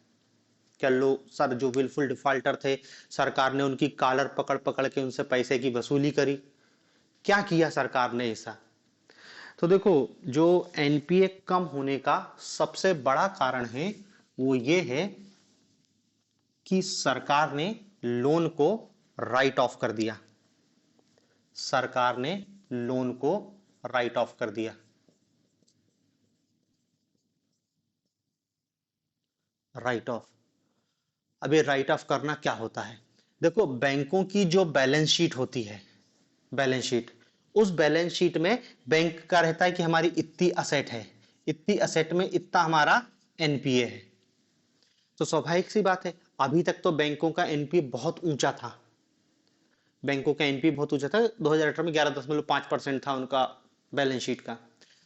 क्या लोग सर जो विलफुल डिफॉल्टर थे, सरकार ने उनकी कॉलर पकड़ पकड़ के उनसे पैसे की वसूली करी, क्या किया सरकार ने ऐसा। तो देखो जो एनपीए कम होने का सबसे बड़ा कारण है वो ये है कि सरकार ने लोन को राइट ऑफ कर दिया। सरकार ने लोन को राइट ऑफ कर दिया। राइट ऑफ, अब ये राइट ऑफ करना क्या होता है। देखो बैंकों की जो बैलेंस शीट होती है, बैलेंस शीट, उस बैलेंस शीट में बैंक का रहता है कि हमारी इतनी असेट है, इतनी असेट में इतना हमारा एनपीए है। तो स्वाभाविक सी बात है, अभी तक तो बैंकों का एनपीए बहुत ऊंचा था, बैंकों का एनपीए बहुत ऊंचा था। 2018 में 11.5% था उनका बैलेंस शीट का।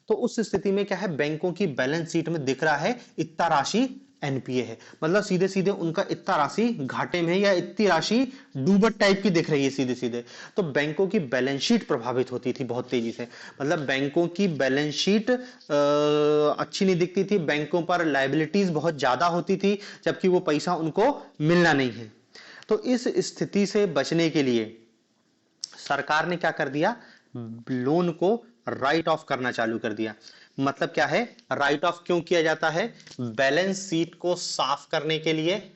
तो उस स्थिति में क्या है, बैंकों की बैलेंस शीट में दिख रहा है इतना राशि एनपीए है, मतलब सीधे सीधे उनका इतना राशि घाटे में है या इतनी राशि डूबत टाइप की दिख रही है सीधे सीधे। तो बैंकों की बैलेंस शीट प्रभावित होती थी बहुत तेजी से, मतलब बैंकों की बैलेंस शीट अच्छी नहीं दिखती थी, बैंकों पर लायबिलिटीज बहुत ज्यादा होती थी, जबकि वो पैसा उनको मिलना नहीं है। तो इस स्थिति से बचने के लिए सरकार ने क्या कर दिया, लोन को राइट ऑफ करना चालू कर दिया। मतलब क्या है, राइट ऑफ क्यों किया जाता है, बैलेंस शीट को साफ करने के लिए,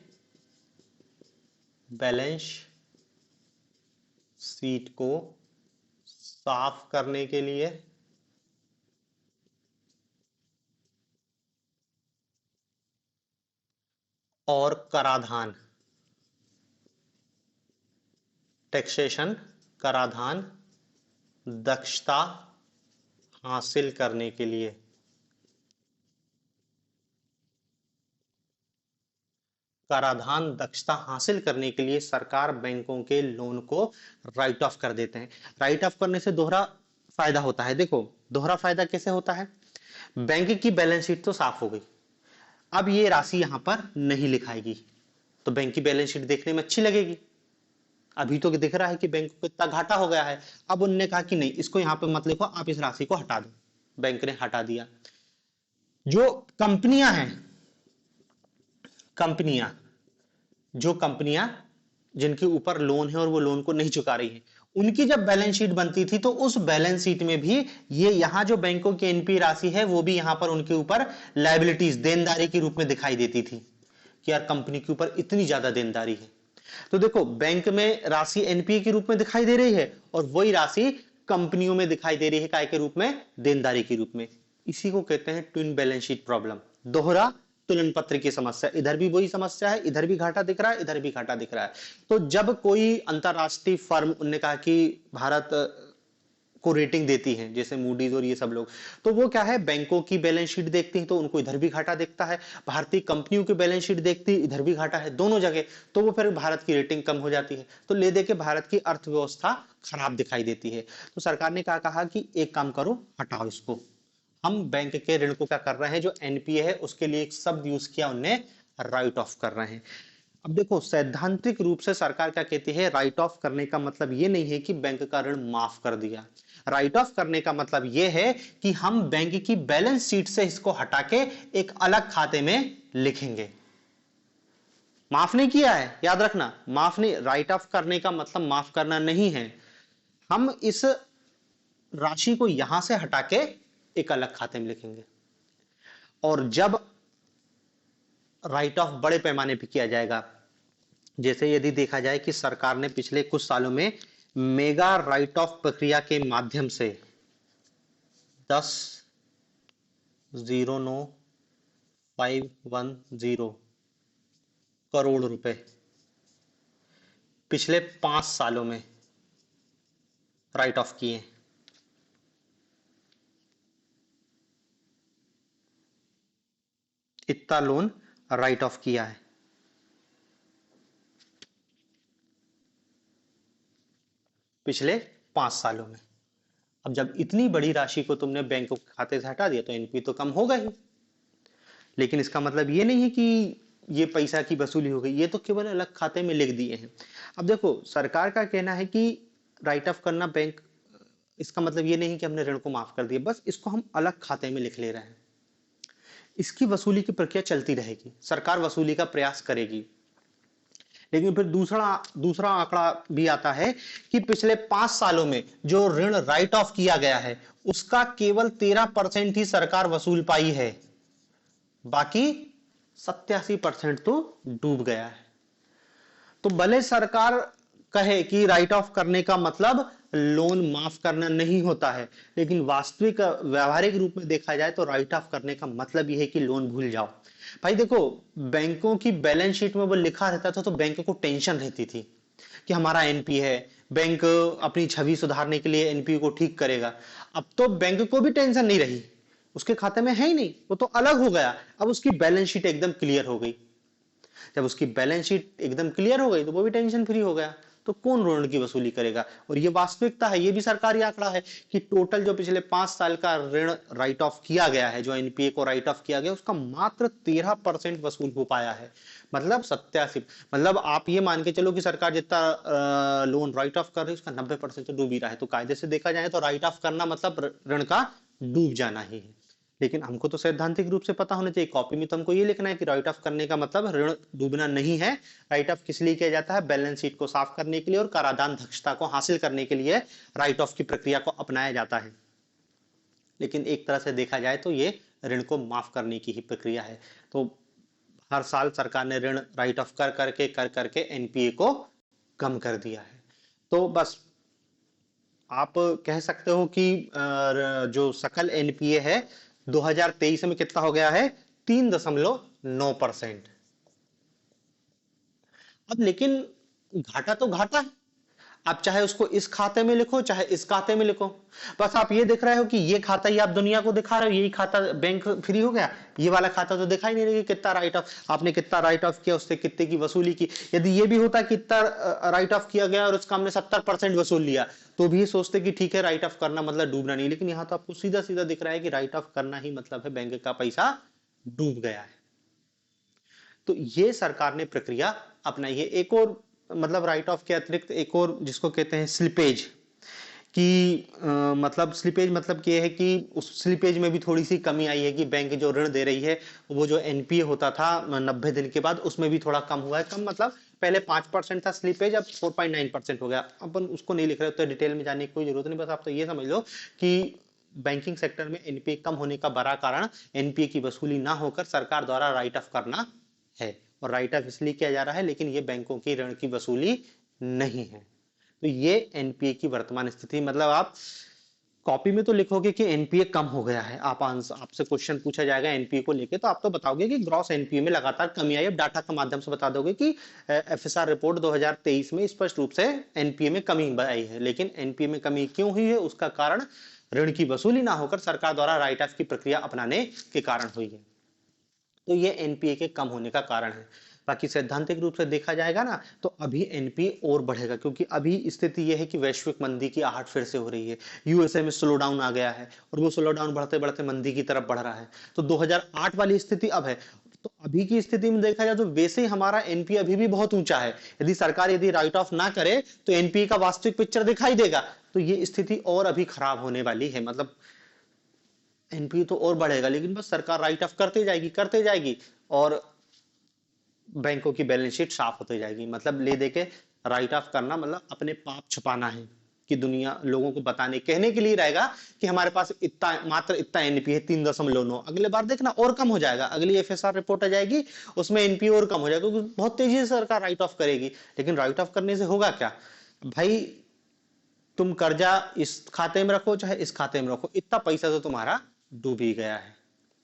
बैलेंस शीट को साफ करने के लिए, और कराधान, टैक्सेशन, कराधान दक्षता हासिल करने के लिए, कराधान दक्षता हासिल करने के लिए सरकार बैंकों के लोन को राइट ऑफ कर देते हैं। राइट ऑफ करने से दोहरा फायदा होता है। देखो दोहरा फायदा कैसे होता है, बैंक की बैलेंस शीट तो साफ हो गई, अब ये राशि यहां पर नहीं लिखाएगी, तो बैंक की बैलेंस शीट देखने में अच्छी लगेगी। अभी तो दिख रहा है कि बैंक को इतना घाटा हो गया है, अब उनने कहा कि नहीं इसको यहां पर मत लिखो, आप इस राशि को हटा दो, बैंक ने हटा दिया। जो कंपनियां हैं, कंपनियां, जो कंपनियां जिनके ऊपर लोन है और वो लोन को नहीं चुका रही है, उनकी जब बैलेंस शीट बनती थी तो उस बैलेंस शीट में भी ये यहां जो बैंकों की एनपी राशि है वो भी यहां पर उनके ऊपर लायबिलिटीज, देनदारी के रूप में दिखाई देती थी कि यार कंपनी के ऊपर इतनी ज्यादा देनदारी है। तो देखो बैंक में राशि एनपीए के रूप में दिखाई दे रही है और वही राशि कंपनियों में दिखाई दे रही है काय के रूप में, देनदारी के रूप में। इसी को कहते हैं ट्विन बैलेंस शीट प्रॉब्लम, दोहरा तुलन पत्र की समस्या। इधर भी वही समस्या है, इधर भी घाटा दिख रहा है, इधर भी घाटा दिख रहा है। तो जब कोई अंतरराष्ट्रीय फर्म, उन्होंने कहा कि भारत को रेटिंग देती हैं जैसे मूडीज और ये सब लोग, तो वो क्या है बैंकों की बैलेंस शीट देखती हैं तो उनको इधर भी घाटा दिखता है, भारतीय कंपनियों की बैलेंस शीट देखती है इधर भी घाटा है, दोनों जगह, तो वो फिर भारत की रेटिंग कम हो जाती है, तो ले दे के भारत की अर्थव्यवस्था खराब दिखाई देती है। तो सरकार ने क्या कहा कि एक काम करो, हटाओ इसको, हम बैंक के ऋण को क्या कर रहे हैं, जो एनपीए है उसके लिए एक शब्द यूज किया उनने, राइट ऑफ कर रहे हैं। अब देखो सैद्धांतिक रूप से सरकार क्या कहती है, राइट ऑफ करने का मतलब ये नहीं है कि बैंक का ऋण माफ कर दिया, राइट ऑफ करने का मतलब यह है कि हम बैंक की बैलेंस शीट से इसको हटा के एक अलग खाते में लिखेंगे। माफ नहीं किया है, याद रखना, माफ नहीं, राइट ऑफ करने का मतलब माफ करना नहीं है, हम इस राशि को यहां से हटा के एक अलग खाते में लिखेंगे। और जब राइट ऑफ बड़े पैमाने पर किया जाएगा, जैसे यदि देखा जाए कि सरकार ने पिछले कुछ सालों में मेगा राइट ऑफ प्रक्रिया के माध्यम से 10,09,510 करोड़ रुपए पिछले 5 सालों में राइट ऑफ किए, इतना लोन राइट ऑफ किया है पिछले 5 सालों में। अब जब इतनी बड़ी राशि को तुमने बैंक के खाते से हटा दिया तो एनपी तो कम होगा ही, लेकिन इसका मतलब ये नहीं है कि ये पैसा की वसूली हो गई, ये तो केवल अलग खाते में लिख दिए हैं। अब देखो सरकार का कहना है कि राइट ऑफ करना बैंक, इसका मतलब ये नहीं कि हमने ऋण को माफ कर दिया, बस इसको हम अलग खाते में लिख ले रहे हैं, इसकी वसूली की प्रक्रिया चलती रहेगी, सरकार वसूली का प्रयास करेगी। लेकिन फिर दूसरा दूसरा आंकड़ा भी आता है कि पिछले 5 सालों में जो ऋण राइट ऑफ किया गया है उसका केवल 13% ही सरकार वसूल पाई है, बाकी 87% तो डूब गया है। तो भले सरकार कहे कि राइट ऑफ करने का मतलब लोन माफ करना नहीं होता है, लेकिन वास्तविक व्यवहारिक रूप में देखा जाए तो राइट ऑफ करने का मतलब यह है कि लोन भूल जाओ। भाई देखो बैंकों की बैलेंस शीट में वो लिखा रहता था तो बैंक को टेंशन रहती थी कि हमारा एनपी है, बैंक अपनी छवि सुधारने के लिए एनपी को ठीक करेगा। अब तो बैंक को भी टेंशन नहीं रही, उसके खाते में है ही नहीं, वो तो अलग हो गया, अब उसकी बैलेंस शीट एकदम क्लियर हो गई। जब उसकी बैलेंस शीट एकदम क्लियर हो गई तो वो भी टेंशन फ्री हो गया, तो कौन ऋण की वसूली करेगा? और ये वास्तविकता है, ये भी सरकारी आंकड़ा है कि टोटल जो पिछले 5 साल का ऋण राइट ऑफ किया गया है, जो एनपीए को राइट ऑफ किया गया, उसका मात्र 13% वसूल हो पाया है। मतलब 87, मतलब आप ये मान के चलो कि सरकार जितना लोन राइट ऑफ कर रही है उसका 90% तो डूब ही रहा है। तो कायदे से देखा जाए तो राइट ऑफ करना मतलब ऋण का डूब जाना ही है। लेकिन हमको तो सैद्धांतिक रूप से पता होना चाहिए, कॉपी में तो हमको ये लिखना है कि राइट ऑफ करने का मतलब ऋण डूबना नहीं है। राइट ऑफ किस लिए किया जाता है? बैलेंस शीट को साफ करने के लिए और कराधान दक्षता को हासिल करने के लिए राइट ऑफ की प्रक्रिया को अपनाया जाता है। लेकिन एक तरह से देखा जाए तो ये ऋण को माफ करने की ही प्रक्रिया है। तो हर साल सरकार ने ऋण राइट ऑफ कर करके एनपीए को कम कर दिया है। तो बस आप कह सकते हो कि जो सकल एनपीए है 2023 में कितना हो गया है? 3.9%। अब लेकिन घाटा तो घाटा है। आप चाहे उसको इस खाते में लिखो चाहे इस खाते में लिखो, बस आप ये दिख रहे हो कि ये खाता ही आप दुनिया को दिखा रहे हो, यही खाता बैंक फ्री हो गया। ये वाला खाता तो दिखाई नहीं रही कितना राइट ऑफ आपने, कितना राइट ऑफ किया, उससे कितने की वसूली की। यदि ये भी होता कि इतना राइट ऑफ किया गया और उसका हमने 70% वसूल लिया, तो भी सोचते कि ठीक है राइट ऑफ करना मतलब डूबना नहीं। लेकिन यहाँ तो आपको सीधा सीधा दिख रहा है कि राइट ऑफ करना ही मतलब है बैंक का पैसा डूब गया है। तो ये सरकार ने प्रक्रिया अपनाई है। एक और मतलब राइट ऑफ के अतिरिक्त एक और जिसको कहते हैं स्लिपेज कि मतलब स्लिपेज मतलब ये है कि उस स्लिपेज में भी थोड़ी सी कमी आई है कि बैंक जो ऋण दे रही है वो जो एनपीए होता था 90 दिन के बाद, उसमें भी थोड़ा कम हुआ है। कम मतलब पहले 5% था स्लिपेज, अब 4.9% हो गया। अपन उसको नहीं लिख रहे तो डिटेल में जाने की कोई जरूरत नहीं, बस आप तो ये समझ लो कि बैंकिंग सेक्टर में एनपीए कम होने का बड़ा कारण एनपीए की वसूली ना होकर सरकार द्वारा राइट ऑफ करना है। और राइट ऑफ इसलिए किया जा रहा है, लेकिन ये बैंकों की ऋण की वसूली नहीं है। तो ये एनपीए की वर्तमान स्थिति, मतलब आप कॉपी में तो लिखोगे कि एनपीए कम हो गया है, आप आपसे क्वेश्चन पूछा जाएगा एनपीए को लेके तो आप तो बताओगे कि ग्रॉस एनपीए में लगातार कमी आई। अब डाटा के माध्यम से बता दोगे कि एफएसआर रिपोर्ट 2023 में स्पष्ट रूप से एनपीए में कमी आई है। लेकिन एनपीए में कमी क्यों हुई है? उसका कारण ऋण की वसूली ना होकर सरकार द्वारा राइट ऑफ की प्रक्रिया अपनाने के कारण हुई है। तो ये एनपीए के कम होने का कारण है। बाकी सैद्धांतिक रूप से देखा जाएगा ना तो अभी एनपीए और बढ़ेगा, क्योंकि अभी स्थिति यह है कि वैश्विक मंदी की आहट फिर से हो रही है। यूएसए में स्लो डाउन आ गया है और वो स्लो डाउन बढ़ते बढ़ते मंदी की तरफ बढ़ रहा है। तो 2008 वाली स्थिति अब है। तो अभी की स्थिति में देखा जाए तो वैसे ही हमारा एनपीए अभी भी बहुत ऊंचा है। यदि सरकार राइट ऑफ ना करे तो एनपीए का वास्तविक पिक्चर दिखाई देगा। तो ये स्थिति और अभी खराब होने वाली है, मतलब एनपीए तो और बढ़ेगा। लेकिन बस सरकार राइट ऑफ करते जाएगी और बैंकों की बैलेंस शीट साफ होती जाएगी। मतलब ले दे के राइट ऑफ करना मतलब अपने पाप छुपाना है कि दुनिया लोगों को बताने कहने के लिए रहेगा कि हमारे पास इतना मात्र इतना एनपीए है 3.9। अगले बार देखना और कम हो जाएगा, अगली एफएसआर रिपोर्ट आ जाएगी उसमें एनपीए और कम हो जाएगा, क्योंकि बहुत तेजी से सरकार राइट ऑफ करेगी। लेकिन राइट ऑफ करने से होगा क्या भाई? तुम कर्जा इस खाते में रखो चाहे इस खाते में रखो, इतना पैसा तो तुम्हारा डूब ही गया है।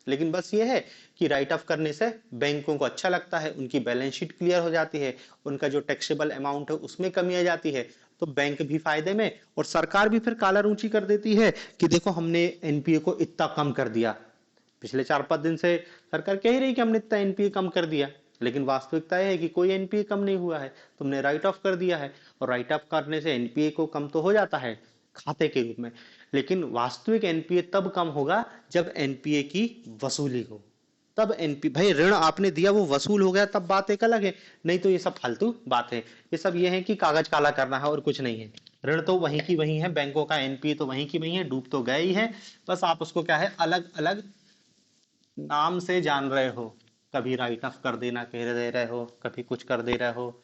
लेकिन बस ये है कि राइट ऑफ करने से बैंकों को अच्छा लगता है, उनकी बैलेंस शीट क्लियर हो जाती है, उनका जो टैक्सेबल अमाउंट है उसमें कमी आ जाती है, तो बैंक भी फायदे में और सरकार भी फिर कालर ऊंची कर देती है कि देखो हमने एनपीए को इतना कम कर दिया। पिछले 4-5 दिन से सरकार कह ही रही कि हमने इतना एनपीए कम कर दिया, लेकिन वास्तविकता है कि कोई एनपीए कम नहीं हुआ है, तुमने राइट ऑफ कर दिया है। और राइट ऑफ करने से एनपीए को कम तो हो जाता है खाते के रूप में, लेकिन वास्तविक एनपीए तब कम होगा जब एनपीए की वसूली हो। तब एनपी भाई ऋण आपने दिया वो वसूल हो गया तब बात एक अलग है, नहीं तो ये सब फालतू बात है। ये सब ये है कि कागज काला करना है और कुछ नहीं है। ऋण तो वहीं की वहीं है, बैंकों का एनपीए तो वहीं की वहीं है, डूब तो गए ही है। बस आप उसको क्या है अलग अलग नाम से जान रहे हो, कभी राइट ऑफ कर देना कह दे रहे हो, कभी कुछ कर दे रहे हो।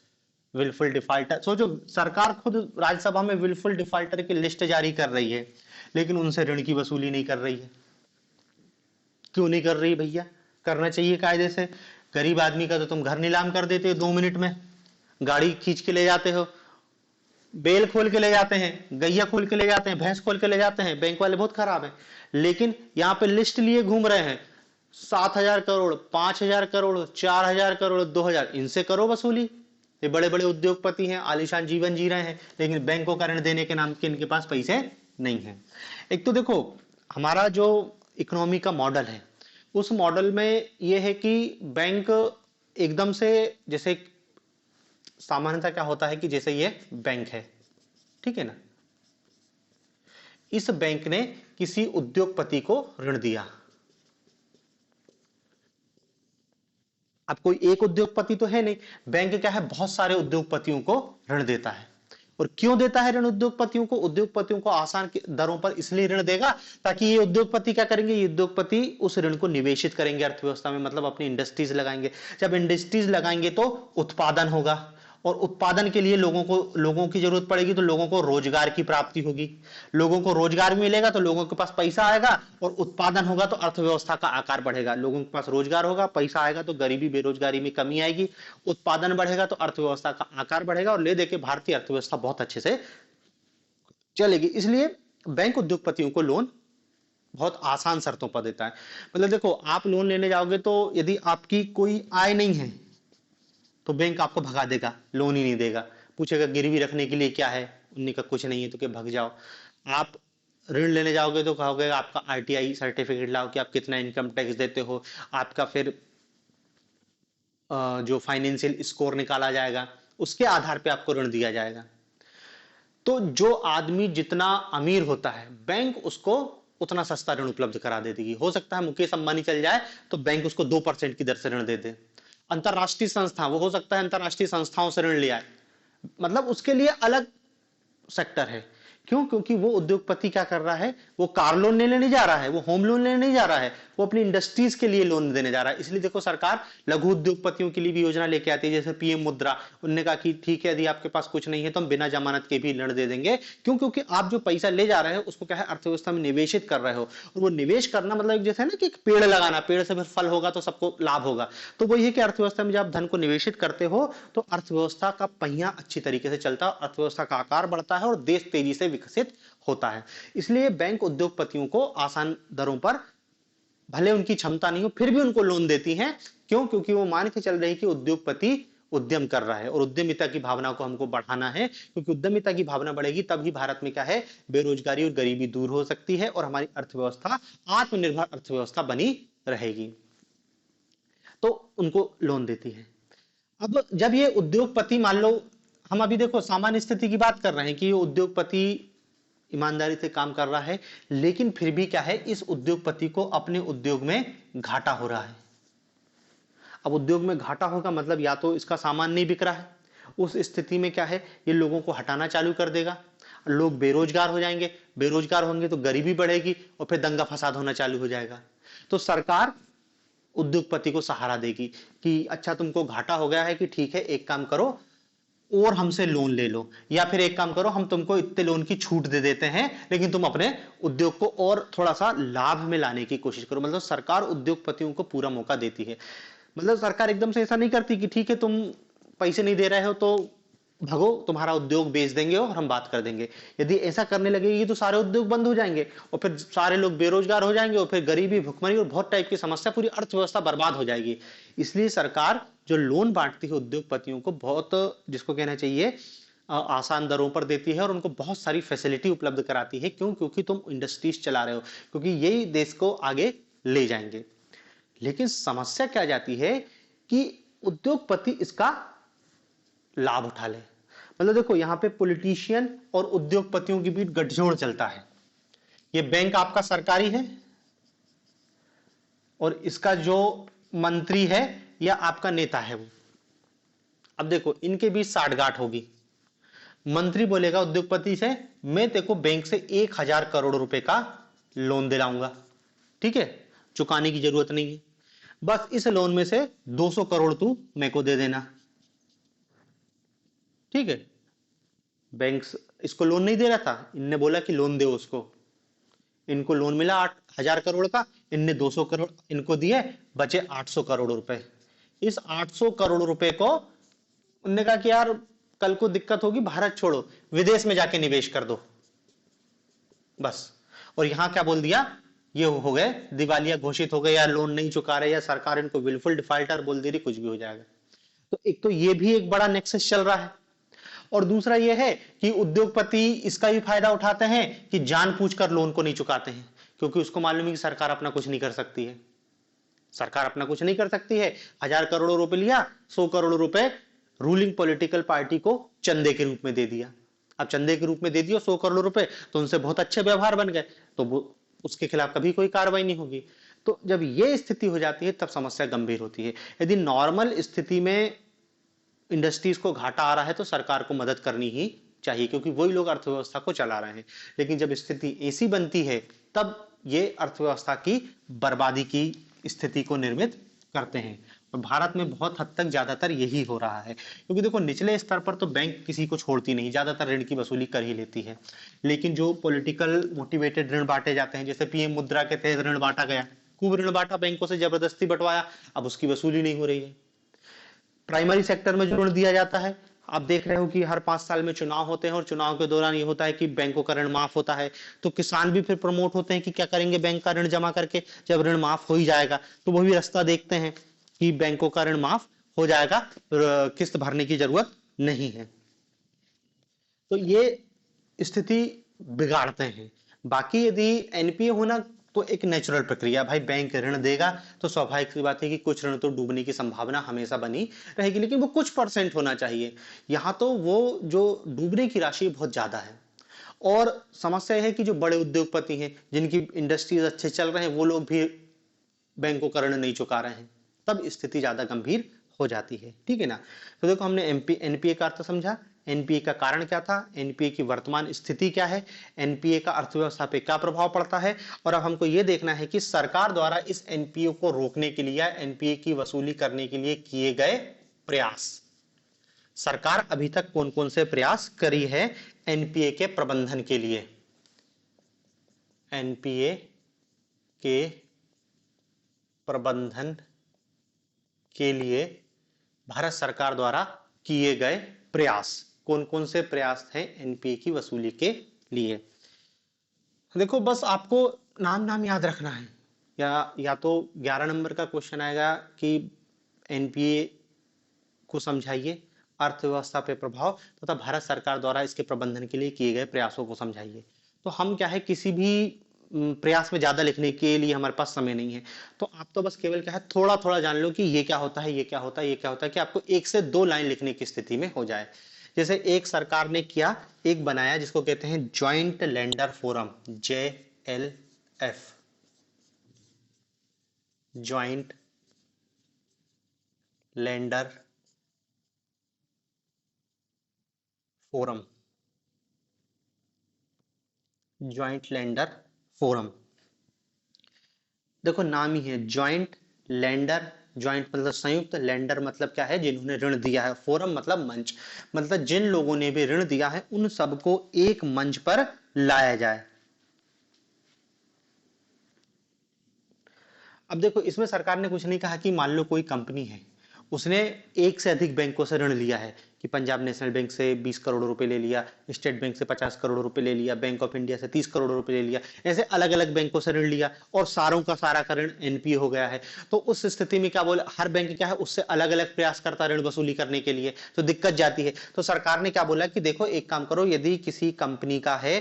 विलफुल डिफाल्टर, सोचो सरकार खुद राज्यसभा में विलफुल डिफाल्टर की लिस्ट जारी कर रही है, लेकिन उनसे ऋण की वसूली नहीं कर रही है। क्यों नहीं कर रही भैया? करना चाहिए कायदे से। गरीब आदमी का तो तुम घर नीलाम कर देते हो 2 मिनट में, गाड़ी खींच के ले जाते हो, बेल खोल के ले जाते हैं, गैया खोल के ले जाते हैं, भैंस खोल के ले जाते हैं। बैंक वाले बहुत खराब है। लेकिन यहाँ पे लिस्ट लिए घूम रहे हैं, 7,000 करोड़, 5,000 करोड़, 4,000 करोड़, 2,000, इनसे करो वसूली। ये बड़े बड़े उद्योगपति हैं, आलीशान जीवन जी रहे हैं, लेकिन बैंकों का ऋण देने के नाम के इनके पास पैसे नहीं है। एक तो देखो हमारा जो इकोनॉमी का मॉडल है, उस मॉडल में यह है कि बैंक एकदम से जैसे सामान्यतः क्या होता है कि जैसे ये बैंक है, ठीक है ना, इस बैंक ने किसी उद्योगपति को ऋण दिया। अब कोई एक उद्योगपति तो है नहीं, बैंक क्या है बहुत सारे उद्योगपतियों को ऋण देता है। और क्यों देता है ऋण उद्योगपतियों को? उद्योगपतियों को आसान दरों पर इसलिए ऋण देगा ताकि ये उद्योगपति क्या करेंगे, ये उद्योगपति उस ऋण को निवेशित करेंगे अर्थव्यवस्था में, मतलब अपनी इंडस्ट्रीज लगाएंगे। जब इंडस्ट्रीज लगाएंगे तो उत्पादन होगा, और उत्पादन के लिए लोगों की जरूरत पड़ेगी, तो लोगों को रोजगार की प्राप्ति होगी। लोगों को रोजगार मिलेगा तो लोगों के पास पैसा आएगा, और उत्पादन होगा तो अर्थव्यवस्था का आकार बढ़ेगा। लोगों के पास रोजगार होगा, पैसा आएगा तो गरीबी बेरोजगारी में कमी आएगी, उत्पादन बढ़ेगा तो अर्थव्यवस्था का आकार बढ़ेगा, और ले देके भारतीय अर्थव्यवस्था बहुत अच्छे से चलेगी। इसलिए बैंक उद्योगपतियों को लोन बहुत आसान शर्तों पर देता है। मतलब देखो, आप लोन लेने जाओगे तो यदि आपकी कोई आय नहीं है तो बैंक आपको भगा देगा, लोन ही नहीं देगा। पूछेगा गिरवी रखने के लिए क्या है, उन्हीं का कुछ नहीं है तो क्या भग जाओ। आप ऋण लेने जाओगे तो कहोगे आपका आरटीआई सर्टिफिकेट लाओ कि आप कितना इनकम टैक्स देते हो, आपका फिर जो फाइनेंशियल स्कोर निकाला जाएगा, उसके आधार पे आपको ऋण दिया जाएगा। तो जो आदमी जितना अमीर होता है बैंक उसको उतना सस्ता ऋण उपलब्ध करा देगी। हो सकता है मुकेश अंबानी चल जाए तो बैंक उसको 2% की दर से ऋण दे दे। अंतरराष्ट्रीय संस्था, वो हो सकता है अंतरराष्ट्रीय संस्थाओं से ऋण लिया है, मतलब उसके लिए अलग सेक्टर है। क्यों? क्योंकि वो उद्योगपति क्या कर रहा है, वो कार लोन लेने नहीं जा रहा है, वो होम लोन लेने नहीं जा रहा है, वो अपनी इंडस्ट्रीज के लिए लोन देने जा रहा है। इसलिए देखो सरकार लघु उद्योगपतियों के लिए भी योजना लेके आती है, जैसे पीएम मुद्रा। उन्होंने कहा कि ठीक है, यदि आपके पास कुछ नहीं है तो हम बिना जमानत के भी ऋण दे देंगे। क्यों? क्योंकि आप जो पैसा ले जा रहे हो उसको क्या है, अर्थव्यवस्था में निवेशित कर रहे हो। और वो निवेश करना मतलब जैसे है ना कि एक पेड़ लगाना, पेड़ से फिर फल होगा तो सबको लाभ होगा। तो वही है कि अर्थव्यवस्था में जब आप धन को निवेशित करते हो तो अर्थव्यवस्था का पहिया अच्छी तरीके से चलता है, अर्थव्यवस्था का आकार बढ़ता है और देश तेजी से विकसित होता है। इसलिए बैंक उद्योगपतियों को आसान दरों पर, भले उनकी क्षमता नहीं हो फिर भी उनको लोन देती हैं। क्यों? क्योंकि वो मान के चल रही है कि उद्योगपति उद्यम कर रहा है और उद्यमिता की भावना को हमको बढ़ाना है, क्योंकि उद्यमिता की भावना बढ़ेगी तभी भारत में क्या है, बेरोजगारी और गरीबी दूर हो सकती है और हमारी अर्थव्यवस्था आत्मनिर्भर अर्थव्यवस्था बनी रहेगी। तो उनको लोन देती है। अब जब ये उद्योगपति, मान लो हम अभी देखो सामान्य स्थिति की बात कर रहे हैं कि ये उद्योगपति ईमानदारी से काम कर रहा है, लेकिन फिर भी क्या है, इस उद्योगपति को अपने उद्योग में घाटा हो रहा है। अब उद्योग में घाटा होगा मतलब या तो इसका सामान नहीं बिक रहा है, उस स्थिति में क्या है, ये लोगों को हटाना चालू कर देगा, लोग बेरोजगार हो जाएंगे, बेरोजगार होंगे तो गरीबी बढ़ेगी और फिर दंगा फसाद होना चालू हो जाएगा। तो सरकार उद्योगपति को सहारा देगी कि अच्छा तुमको घाटा हो गया है कि ठीक है, एक काम करो और हमसे लोन ले लो, या फिर एक काम करो हम तुमको इतने लोन की छूट दे देते हैं लेकिन तुम अपने उद्योग को और थोड़ा सा लाभ में लाने की कोशिश करो। मतलब सरकार उद्योगपतियों को पूरा मौका देती है। मतलब सरकार एकदम से ऐसा नहीं करती कि ठीक है तुम पैसे नहीं दे रहे हो तो भगो, तुम्हारा उद्योग बेच देंगे और हम बात कर देंगे। यदि ऐसा करने लगेगी तो सारे उद्योग बंद हो जाएंगे और फिर सारे लोग बेरोजगार हो जाएंगे और फिर गरीबी, भुखमरी और बहुत टाइप की समस्या, पूरी अर्थव्यवस्था बर्बाद हो जाएगी। इसलिए सरकार जो लोन बांटती है उद्योगपतियों को, बहुत जिसको कहना चाहिए आसान दरों पर देती है और उनको बहुत सारी फैसिलिटी उपलब्ध कराती है। क्यों? क्योंकि तुम इंडस्ट्रीज चला रहे हो, क्योंकि यही देश को आगे ले जाएंगे। लेकिन समस्या क्या जाती है कि उद्योगपति इसका लाभ उठा ले। मतलब देखो यहां पे पॉलिटिशियन और उद्योगपतियों के बीच गठजोड़ चलता है। ये बैंक आपका सरकारी है और इसका जो मंत्री है या आपका नेता है वो, अब देखो इनके बीच साठगांठ होगी। मंत्री बोलेगा उद्योगपति से, मैं तेरे को बैंक से 1,000 करोड़ रुपए का लोन दिलाऊंगा, ठीक है, चुकाने की जरूरत नहीं है, बस इस लोन में से 200 करोड़ तू मेरे को दे देना, ठीक है। बैंक इसको लोन नहीं दे रहा था, इनने बोला कि लोन दे उसको, इनको लोन मिला 8,000 करोड़ का, इनने 200 करोड़ इनको दिए, बचे 800 करोड़ रुपए। इस 800 करोड़ रुपए को उनने कहा कि यार कल को दिक्कत होगी, भारत छोड़ो, विदेश में जाके निवेश कर दो बस। और यहां क्या बोल दिया, ये हो गए दिवालिया घोषित हो गए, या लोन नहीं चुका रहे, या सरकार इनको विलफुल डिफॉल्टर बोल दे रही, कुछ भी हो जाएगा। तो एक तो ये भी एक बड़ा नेक्सस चल रहा है, और दूसरा यह है कि उद्योगपति इसका भी फायदा उठाते हैं कि जानबूझकर लोन को नहीं चुकाते हैं, क्योंकि उसको मालूम है कि सरकार अपना कुछ नहीं कर सकती है। सरकार अपना कुछ नहीं कर सकती है, 1,000 करोड़ रुपए लिया, 100 करोड़ रुपए रूलिंग पॉलिटिकल पार्टी को चंदे के रूप में दे दिया। अब चंदे के रूप में दे दिया 100 करोड़ रुपए, तो उनसे बहुत अच्छे व्यवहार बन गए, तो वो उसके खिलाफ कभी कोई कार्रवाई नहीं होगी। तो जब ये स्थिति हो जाती है तब समस्या गंभीर होती है। यदि नॉर्मल स्थिति में इंडस्ट्रीज को घाटा आ रहा है तो सरकार को मदद करनी ही चाहिए, क्योंकि वही लोग अर्थव्यवस्था को चला रहे हैं। लेकिन जब स्थिति ऐसी बनती है तब ये अर्थव्यवस्था की बर्बादी की स्थिति को निर्मित करते हैं। और भारत में बहुत हद तक ज्यादातर यही हो रहा है, क्योंकि देखो निचले स्तर पर तो बैंक किसी को छोड़ती नहीं, ज्यादातर ऋण की वसूली कर ही लेती है। लेकिन जो पॉलिटिकल मोटिवेटेड ऋण बांटे जाते हैं, जैसे पीएम मुद्रा के तहत ऋण बांटा गया, खूब ऋण बांटा, बैंकों से जबरदस्ती बंटवाया, अब उसकी वसूली नहीं हो रही है। प्राइमरी सेक्टर में जो ऋण दिया जाता है, आप देख रहे हो कि हर 5 साल में चुनाव होते हैं और चुनाव के दौरान ये होता है कि बैंकों का ऋण माफ होता है, तो किसान भी फिर प्रमोट होते हैं कि क्या करेंगे बैंक का ऋण जमा करके, जब ऋण माफ हो ही जाएगा तो वो भी रास्ता देखते हैं कि बैंकों का ऋण माफ हो जाएगा, किस्त भरने की जरूरत नहीं है। तो ये स्थिति बिगाड़ते हैं। बाकी यदि एनपीए होना तो एक नेचुरल प्रक्रिया, भाई बैंक ऋण देगा तो स्वाभाविक सी बात है कि कुछ ऋण तो डूबने की संभावना हमेशा बनी रहेगी, लेकिन वो कुछ परसेंट होना चाहिए। यहाँ तो वो जो डूबने की राशि बहुत ज्यादा है। और समस्या है कि जो बड़े उद्योगपति हैं, जिनकी इंडस्ट्रीज अच्छे चल रहे हैं, वो लोग भी बैंकों का ऋण नहीं चुका रहे हैं, तब स्थिति ज्यादा गंभीर हो जाती है। ठीक है ना। तो देखो हमने एनपीए का अर्थ समझा, एनपीए का कारण क्या था, एनपीए की वर्तमान स्थिति क्या है, एनपीए का अर्थव्यवस्था पे क्या प्रभाव पड़ता है, और अब हमको ये देखना है कि सरकार द्वारा इस एनपीए को रोकने के लिए, एनपीए की वसूली करने के लिए किए गए प्रयास, सरकार अभी तक कौन कौन से प्रयास करी है एनपीए के प्रबंधन के लिए। एनपीए के प्रबंधन के लिए भारत सरकार द्वारा किए गए प्रयास, कौन कौन से प्रयास हैं एनपीए की वसूली के लिए। देखो बस आपको नाम नाम याद रखना है, या तो 11 नंबर का क्वेश्चन आएगा कि एनपीए को समझाइए, अर्थव्यवस्था पे प्रभाव तथा भारत सरकार द्वारा इसके प्रबंधन के लिए किए गए प्रयासों को समझाइए। तो हम क्या है, किसी भी प्रयास में ज्यादा लिखने के लिए हमारे पास समय नहीं है, तो आप तो बस केवल क्या है, थोड़ा थोड़ा जान लो कि ये क्या होता है, ये क्या होता है, ये क्या होता है, कि आपको 1 से 2 लाइन लिखने की स्थिति में हो जाए। जैसे एक सरकार ने किया, एक बनाया जिसको कहते हैं joint lander forum, JLF, joint lander forum, joint lander forum. देखो नाम ही है ज्वाइंट लैंडर, ज्वाइंट मतलब संयुक्त, लैंडर मतलब क्या है, जिन्होंने ऋण दिया है, फोरम मतलब मंच, मतलब जिन लोगों ने भी ऋण दिया है उन सबको एक मंच पर लाया जाए। अब देखो इसमें सरकार ने कुछ नहीं कहा कि मान लो कोई कंपनी है, उसने एक से अधिक बैंकों से ऋण लिया है, कि पंजाब नेशनल बैंक से 20 करोड़ रुपए ले लिया, स्टेट बैंक से 50 करोड़ रुपए ले लिया, बैंक ऑफ इंडिया से 30 करोड़ रुपए ले लिया, ऐसे अलग अलग बैंकों से ऋण लिया और सारों का सारा का ऋण एनपीए हो गया है। तो उस स्थिति में क्या बोले, हर बैंक क्या है उससे अलग अलग प्रयास करता ऋण वसूली करने के लिए, तो दिक्कत जाती है। तो सरकार ने क्या बोला कि देखो एक काम करो, यदि किसी कंपनी का है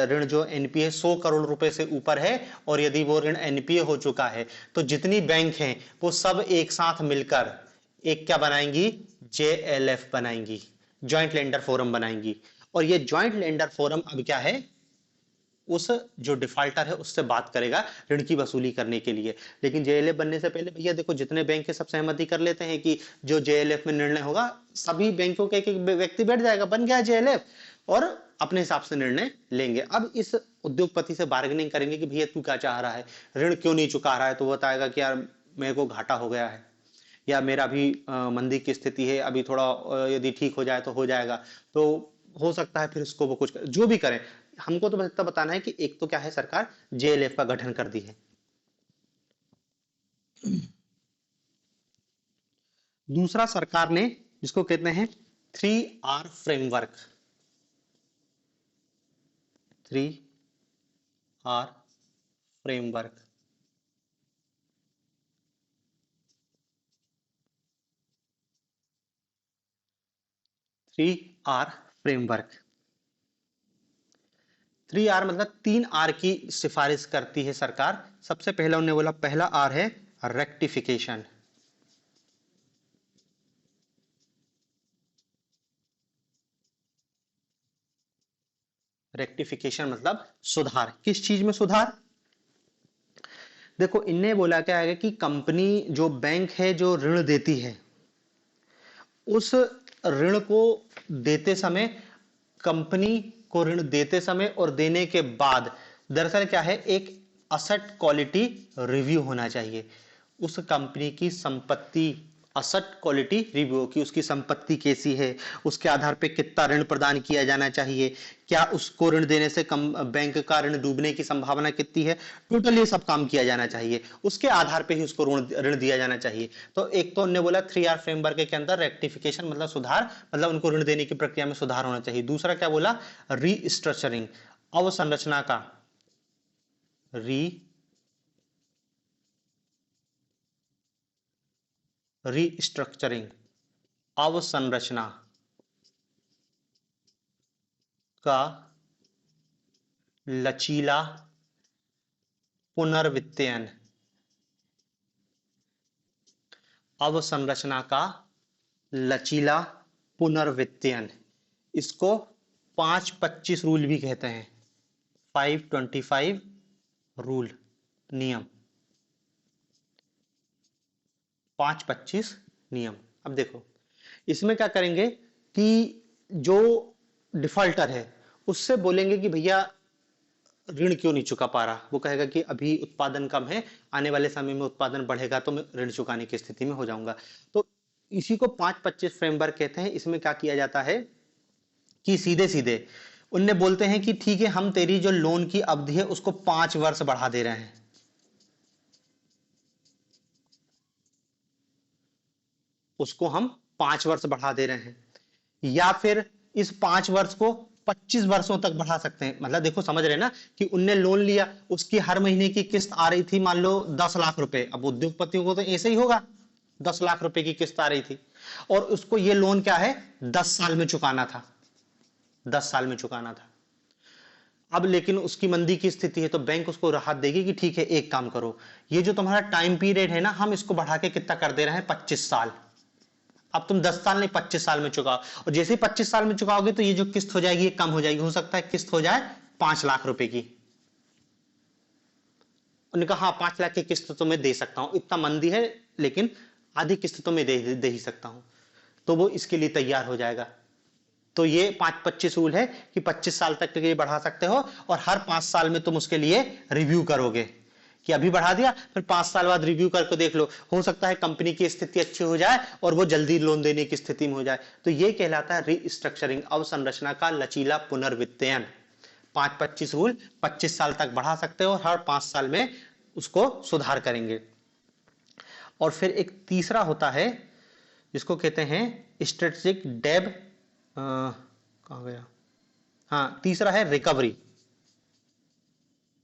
ऋण जो एनपीए 100 करोड़ रुपए से ऊपर है, और यदि वो ऋण एनपीए हो चुका है, तो जितनी बैंक हैं वो सब एक साथ मिलकर एक क्या बनाएंगी, JLF बनाएंगी, ज्वाइंट लेंडर फोरम बनाएंगी। और ये ज्वाइंट लेंडर फोरम अब क्या है, उस जो डिफॉल्टर है उससे बात करेगा ऋण की वसूली करने के लिए। लेकिन JLF बनने से पहले भैया देखो जितने बैंक के सब सहमति कर लेते हैं कि जो JLF में निर्णय होगा, सभी बैंकों के एक एक व्यक्ति बैठ जाएगा, बन गया JLF, और अपने हिसाब से निर्णय लेंगे। अब इस उद्योगपति से बार्गेनिंग करेंगे कि भैया तू क्या चाह रहा है, ऋण क्यों नहीं चुका रहा है, तो बताएगा कि यार मेरे को घाटा हो गया है, या मेरा भी मंदी की स्थिति है, अभी थोड़ा यदि ठीक हो जाए तो हो जाएगा, तो हो सकता है फिर इसको वो कुछ जो भी करें। हमको तो बस इतना बताना है कि एक तो क्या है, सरकार JLF का गठन कर दी है। दूसरा सरकार ने जिसको कहते हैं 3R framework, 3R framework, 3R framework. 3R मतलब 3R की सिफारिश करती है सरकार। सबसे पहला उन्होंने बोला, पहला R है रेक्टिफिकेशन, रेक्टिफिकेशन मतलब सुधार। किस चीज में सुधार? देखो इनने बोला क्या है कि कंपनी जो बैंक है जो ऋण देती है, उस ऋण को देते समय, कंपनी को ऋण देते समय और देने के बाद दरअसल क्या है, एक असेट क्वालिटी रिव्यू होना चाहिए। उस कंपनी की संपत्ति, असेट क्वालिटी रिव्यू की उसकी संपत्ति कैसी है, उसके आधार पे कितना ऋण प्रदान किया जाना चाहिए, क्या उसको ऋण देने से कम बैंक का ऋण डूबने की संभावना कितनी है, टोटल ये सब काम किया जाना चाहिए। उसके आधार पे ही उसको ऋण ऋण दिया जाना चाहिए। तो एक तो उन्होंने बोला 3R फ्रेमवर्क के अंदर रेक्टिफिकेशन मतलब सुधार, मतलब उनको ऋण देने की प्रक्रिया में सुधार होना चाहिए। दूसरा क्या बोला? रीस्ट्रक्चरिंग, अवसंरचना का री रीस्ट्रक्चरिंग, अवसंरचना का लचीला पुनर्वित्तयन, अवसंरचना का लचीला पुनर्वित्तयन। इसको 5-25 रूल भी कहते हैं, 525 रूल, नियम, 5-25 नियम। अब देखो इसमें क्या करेंगे कि जो डिफॉल्टर है उससे बोलेंगे कि भैया ऋण क्यों नहीं चुका पा रहा। वो कहेगा कि अभी उत्पादन कम है, आने वाले समय में उत्पादन बढ़ेगा तो मैं ऋण चुकाने की स्थिति में हो जाऊंगा। तो इसी को 5-25 फ्रेमवर्क कहते हैं। इसमें क्या किया जाता है कि सीधे सीधे उनने बोलते हैं कि ठीक है, हम तेरी जो लोन की अवधि है उसको 5 वर्ष बढ़ा दे रहे हैं, उसको हम 5 वर्ष बढ़ा दे रहे हैं, या फिर इस 5 वर्ष को 25 वर्षों तक बढ़ा सकते हैं। मतलब देखो समझ रहे ना कि उनने लोन लिया, उसकी हर महीने की किस्त आ रही थी मान लो 10 लाख रुपए। अब उद्योगपतियों को तो ऐसे ही होगा, 10 लाख रुपए की किस्त आ रही थी और उसको ये लोन क्या है 10 साल में चुकाना था, 10 साल में चुकाना था। अब लेकिन उसकी मंदी की स्थिति है तो बैंक उसको राहत देगी कि ठीक है एक काम करो, ये जो तुम्हारा टाइम पीरियड है ना हम इसको बढ़ा के कितना कर दे रहे हैं 25 साल। अब तुम 10 साल नहीं 25 साल में चुकाओ, और जैसे ही 25 साल में चुकाओगे तो ये जो किस्त हो जाएगी ये कम हो जाएगी, हो सकता है किस्त हो जाए 5 लाख रुपए की। उन्होंने कहा हाँ 5 लाख की किस्त तो मैं दे सकता हूं, इतना मंदी है लेकिन आधी किस्त तो मैं दे ही सकता हूं। तो वो इसके लिए तैयार हो जाएगा। तो ये 5-25 रूल है कि 25 साल तक के लिए बढ़ा सकते हो और हर 5 साल में तुम उसके लिए रिव्यू करोगे कि अभी बढ़ा दिया फिर 5 साल बाद रिव्यू करके देख लो, हो सकता है कंपनी की स्थिति अच्छी हो जाए और वो जल्दी लोन देने की स्थिति में हो जाए। तो ये कहलाता है रीस्ट्रक्चरिंग, अवसंरचना का लचीला पुनर्वित्तयन। 5-25 रूल 25 साल तक बढ़ा सकते हो और हर 5 साल में उसको सुधार करेंगे। और फिर एक तीसरा होता है जिसको कहते हैं स्ट्रेटेजिक डेब, कहाँ गया, हाँ तीसरा है रिकवरी।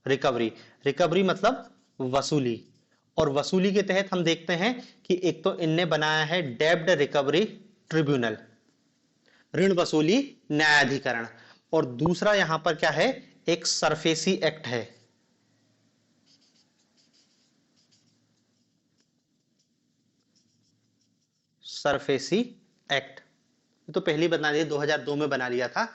रिकवरी, रिकवरी मतलब वसूली। और वसूली के तहत हम देखते हैं कि एक तो इनने बनाया है डेब्ट रिकवरी ट्रिब्यूनल, ऋण वसूली न्यायाधिकरण, और दूसरा यहां पर क्या है एक सरफेसी एक्ट है। सरफेसी एक्ट तो पहली बना दिया 2002 में बना लिया था।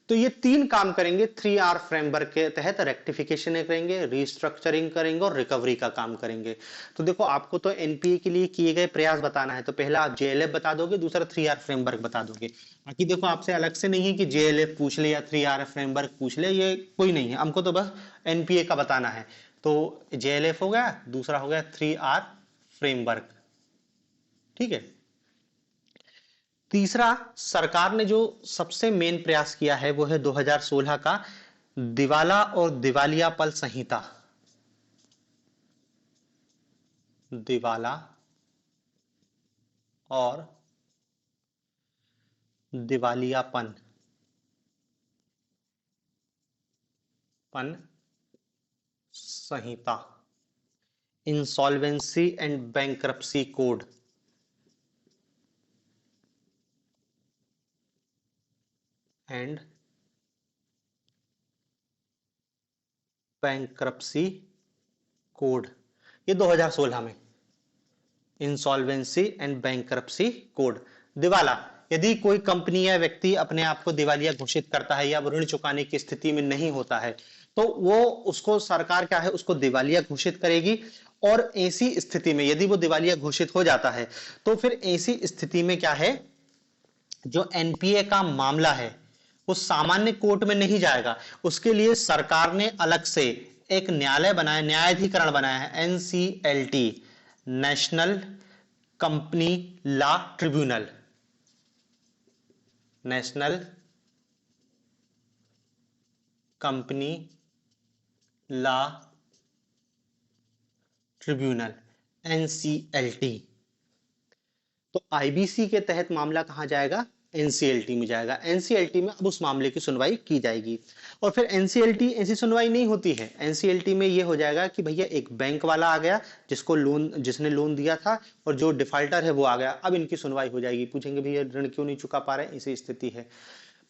तो ये तीन काम करेंगे 3R फ्रेमवर्क के तहत, रेक्टिफिकेशन करेंगे, रीस्ट्रक्चरिंग करेंगे और रिकवरी का काम करेंगे। तो देखो आपको तो एनपीए के लिए किए गए प्रयास बताना है, तो पहला आप जेएलएफ बता दोगे, दूसरा 3R फ्रेमवर्क बता दोगे। बाकी देखो आपसे अलग से नहीं है कि जेएलएफ पूछ ले या 3R फ्रेमवर्क पूछ ले, ये कोई नहीं है, हमको तो बस एनपीए का बताना है। तो जेएलएफ हो गया, दूसरा हो गया 3R फ्रेमवर्क, ठीक है। तीसरा सरकार ने जो सबसे मेन प्रयास किया है वो है 2016 का दिवाला और दिवालियापन संहिता, दिवाला और दिवालियापन संहिता, insolvency and bankruptcy code, and bankruptcy code, ये 2016 में इंसॉल्वेंसी एंड बैंक्रप्सी कोड। दिवाला यदि कोई कंपनी या व्यक्ति अपने आप को दिवालिया घोषित करता है या वो ऋण चुकाने की स्थिति में नहीं होता है, तो वो उसको सरकार क्या है, उसको दिवालिया घोषित करेगी। और ऐसी स्थिति में यदि वो दिवालिया घोषित हो जाता है, तो फिर ऐसी स्थिति में क्या है, जो एनपीए का मामला है वो सामान्य कोर्ट में नहीं जाएगा। उसके लिए सरकार ने अलग से एक न्यायालय बनाया, न्यायाधिकरण बनाया है, NCLT, national company law tribunal, national company law tribunal, NCLT. तो आईबीसी के तहत मामला कहां जाएगा, एनसीएलटी में जाएगा। एनसीएलटी में अब उस मामले की सुनवाई की जाएगी। और फिर एनसीएलटी ऐसी सुनवाई नहीं होती है। एनसीएलटी में ये हो जाएगा कि भैया एक बैंक वाला आ गया जिसको लोन, जिसने लोन दिया था, और जो डिफाल्टर है वो आ गया, अब इनकी सुनवाई हो जाएगी। पूछेंगे भैया ऋण क्यों नहीं चुका पा रहे, ऐसी स्थिति है।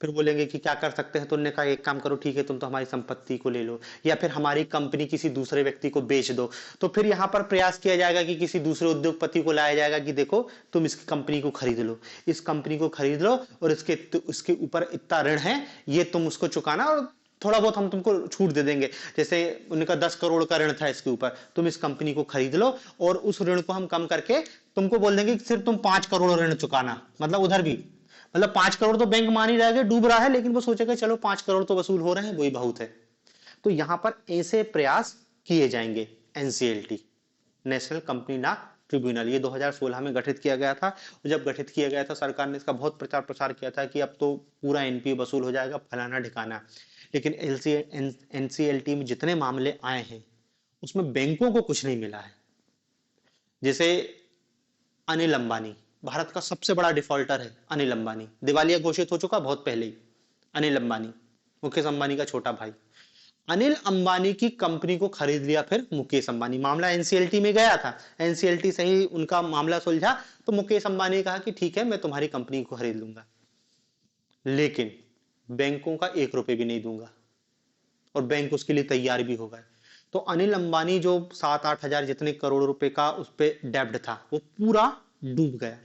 फिर बोलेंगे कि क्या कर सकते हैं, तो उन्होंने कहा एक काम करो, ठीक है तुम तो हमारी संपत्ति को ले लो, या फिर हमारी कंपनी किसी दूसरे व्यक्ति को बेच दो। तो फिर यहाँ पर प्रयास किया जाएगा कि किसी दूसरे उद्योगपति को लाया जाएगा कि देखो तुम इस कंपनी को खरीद लो, इस कंपनी को खरीद लो, और इसके ऊपर इतना ऋण है, ये तुम उसको चुकाना, और थोड़ा बहुत हम तुमको छूट दे देंगे। जैसे उनका 10 करोड़ का ऋण था इसके ऊपर, तुम इस कंपनी को खरीद लो, और उस ऋण को हम कम करके तुमको बोल देंगे कि सिर्फ तुम 5 करोड़ ऋण चुकाना। मतलब उधर भी, मतलब 5 करोड़ तो बैंक मान ही रहा है डूब रहा है, लेकिन वो सोचेगा चलो 5 करोड़ तो वसूल हो रहे हैं, वही बहुत है। तो यहां पर ऐसे प्रयास किए जाएंगे। NCLT, national company law tribunal, ये 2016 में गठित किया गया था। और जब गठित किया गया था, सरकार ने इसका बहुत प्रचार प्रसार किया था कि अब तो पूरा एनपीए वसूल हो जाएगा, फलाना ठिकाना। लेकिन एनसीएलटी में जितने मामले आए हैं उसमें बैंकों को कुछ नहीं मिला है। जैसे अनिल अंबानी, भारत का सबसे बड़ा डिफॉल्टर है अनिल अंबानी, दिवालिया घोषित हो चुका बहुत पहले ही। अनिल अंबानी, मुकेश अंबानी का छोटा भाई, अनिल अंबानी की कंपनी को खरीद लिया फिर मुकेश अंबानी। मामला एनसीएलटी में गया था, एनसीएलटी से ही उनका मामला सुलझा, तो मुकेश अंबानी ने कहा कि ठीक है मैं तुम्हारी कंपनी को खरीद लूंगा, लेकिन बैंकों का 1 रुपए भी नहीं दूंगा, और बैंक उसके लिए तैयार भी हो गए। तो अनिल अंबानी जो 7-8 हजार जितने करोड़ रुपए का उस पर डेब्ट था, वो पूरा डूब गया।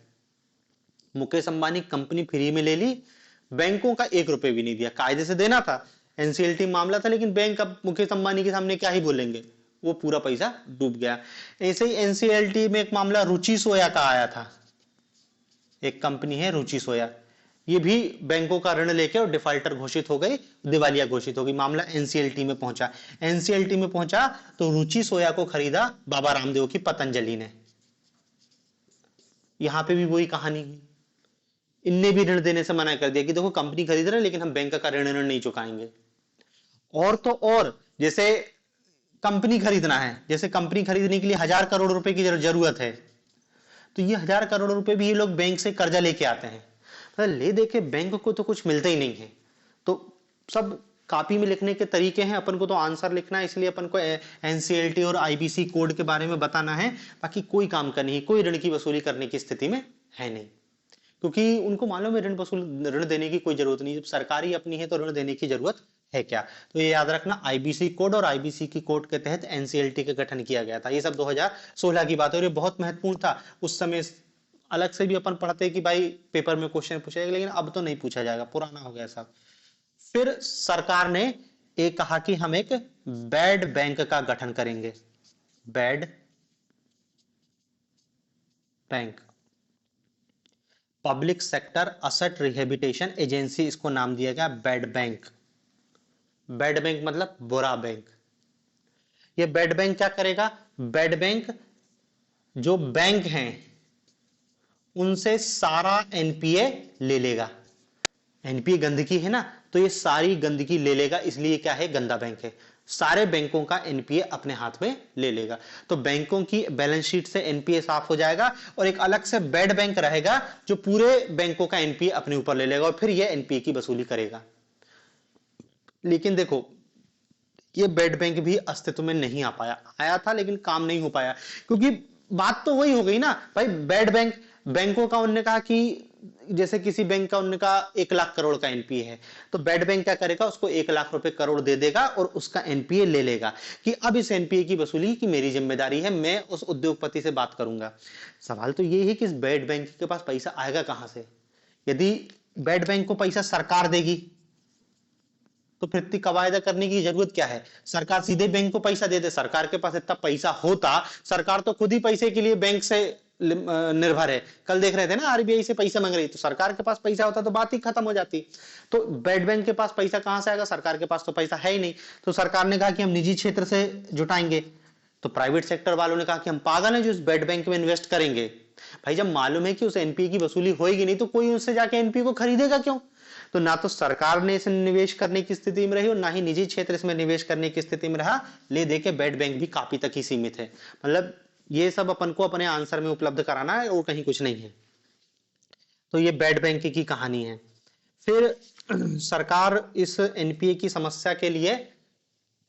मुकेश अंबानी कंपनी फ्री में ले ली, बैंकों का 1 रुपए भी नहीं दिया। कायदे से देना था, एनसीएलटी मामला था, लेकिन बैंक अब मुकेश अंबानी के सामने क्या ही बोलेंगे, वो पूरा पैसा डूब गया। ऐसे ही एनसीएलटी में एक मामला रुचि सोया का आया था। एक कंपनी है रुचि सोया, ये भी बैंकों का ऋण लेके और डिफाल्टर घोषित हो गई, दिवालिया घोषित हो गई। मामला एनसीएलटी में पहुंचा। एनसीएलटी में पहुंचा तो रुचि सोया को खरीदा बाबा रामदेव की पतंजलि ने। यहां पे भी वही कहानी है, इनने भी ऋण देने से मना कर दिया कि देखो कंपनी खरीद रहे हैं, लेकिन हम बैंक का ऋण नहीं चुकाएंगे। और तो और, जैसे कंपनी खरीदना है, जैसे कंपनी खरीदने के लिए 1000 करोड़ रुपए की जरूरत है, तो ये 1000 करोड़ रुपए भी ये लोग बैंक से कर्जा लेके आते हैं। तो ले देके बैंक को तो कुछ मिलता ही नहीं है। तो सब कॉपी में लिखने के तरीके हैं, अपन को तो आंसर लिखना है, इसलिए अपन को एनसीएलटी और आईबीसी कोड के बारे में बताना है। बाकी कोई काम का नहीं, कोई ऋण की वसूली करने की स्थिति में है नहीं, क्योंकि उनको मालूम है ऋण देने की कोई जरूरत नहीं। जब सरकारी अपनी है तो ऋण देने की जरूरत है क्या। तो ये याद रखना, आईबीसी कोड और आईबीसी की कोड के तहत एनसीएलटी का गठन किया गया था। ये सब 2016 की बात है, और ये बहुत महत्वपूर्ण था उस समय। अलग से भी अपन पढ़ते कि भाई पेपर में क्वेश्चन पूछेगा, लेकिन अब तो नहीं पूछा जाएगा, पुराना हो गया सब। फिर सरकार ने एक कहा कि हम एक बैड बैंक का गठन करेंगे। Bad bank, public sector asset rehabilitation agency, इसको नाम दिया गया बैड बैंक। बैड बैंक मतलब बुरा बैंक। ये बैड बैंक क्या करेगा, बैड बैंक जो बैंक हैं उनसे सारा एनपीए ले लेगा। एनपीए गंदगी है ना, तो ये सारी गंदगी ले लेगा, इसलिए क्या है, गंदा बैंक है। सारे बैंकों का एनपीए अपने हाथ में ले लेगा। तो बैंकों की बैलेंस शीट से एनपीए साफ हो जाएगा, और एक अलग से बैड बैंक रहेगा जो पूरे बैंकों का एनपीए अपने ऊपर ले लेगा, और फिर ये एनपीए की वसूली करेगा। लेकिन देखो, ये बैड बैंक भी अस्तित्व में नहीं आ पाया, आया था लेकिन काम नहीं हो पाया, क्योंकि बात तो वही हो गई ना भाई। बैड बैंक, बैंकों का उन्होंने कहा कि जैसे किसी बैंक का उन्होंने कहा 1 लाख करोड़ का एनपीए है, तो बैड बैंक क्या करेगा, उसको 1 लाख रुपए करोड़ दे देगा और उसका एनपीए ले लेगा कि अब इस एनपीए की वसूली की मेरी जिम्मेदारी है, मैं उस उद्योगपति से बात करूंगा। सवाल तो ये है कि इस बैड बैंक के पास पैसा आएगा कहां से। यदि बेड बैंक को पैसा सरकार देगी तो फिर इतनी कवायदा करने की जरूरत क्या है? सरकार सीधे बैंक को पैसा दे दे। सरकार के पास इतना पैसा होता, सरकार तो खुद ही पैसे के लिए बैंक से निर्भर है। कल देख रहे थे ना, आरबीआई से पैसा मांग रही, तो सरकार के पास पैसा होता तो बात ही खत्म हो जाती। तो बेड बैंक के पास पैसा कहां से आएगा? सरकार के पास तो पैसा है ही नहीं। तो सरकार ने कहा कि हम निजी क्षेत्र से जुटाएंगे। तो प्राइवेट सेक्टर वालों ने कहा कि हम पागल हैं जो इस बेड बैंक में इन्वेस्ट करेंगे। भाई जब मालूम है कि उस एनपीए की वसूली होगी नहीं तो कोई उससे जाके एनपीए को खरीदेगा क्यों? तो ना तो सरकार ने इसमें निवेश करने की स्थिति में रही और ना ही निजी क्षेत्र इसमें निवेश करने की स्थिति में रहा। ले दे के बेड बैंक भी काफी तक ही सीमित है। मतलब ये सब अपन को अपने आंसर में उपलब्ध कराना है और कहीं कुछ नहीं है। तो ये बेड बैंक की कहानी है। फिर सरकार इस एनपीए की समस्या के लिए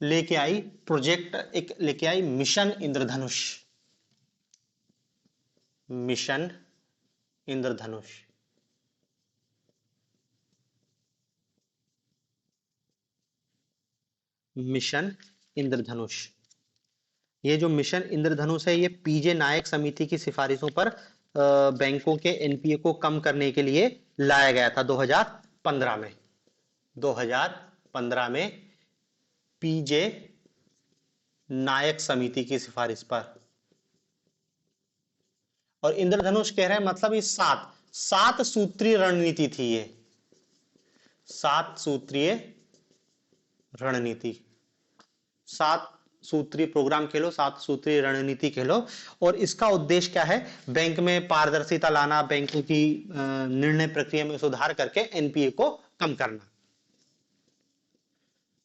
लेके आई प्रोजेक्ट, एक लेके आई मिशन इंद्रधनुष। मिशन इंद्रधनुष। मिशन इंद्रधनुष। ये जो मिशन इंद्रधनुष है ये पीजे नायक समिति की सिफारिशों पर बैंकों के एनपीए को कम करने के लिए लाया गया था 2015 में। 2015 में पीजे नायक समिति की सिफारिश पर। और इंद्रधनुष कह रहे हैं मतलब ये सात सूत्रीय रणनीति थी। ये 7 सूत्रीय रणनीति, 7 सूत्रीय प्रोग्राम कह लो, 7 सूत्रीय रणनीति कह लो। और इसका उद्देश्य क्या है? बैंक में पारदर्शिता लाना, बैंकों की निर्णय प्रक्रिया में सुधार करके एनपीए को कम करना।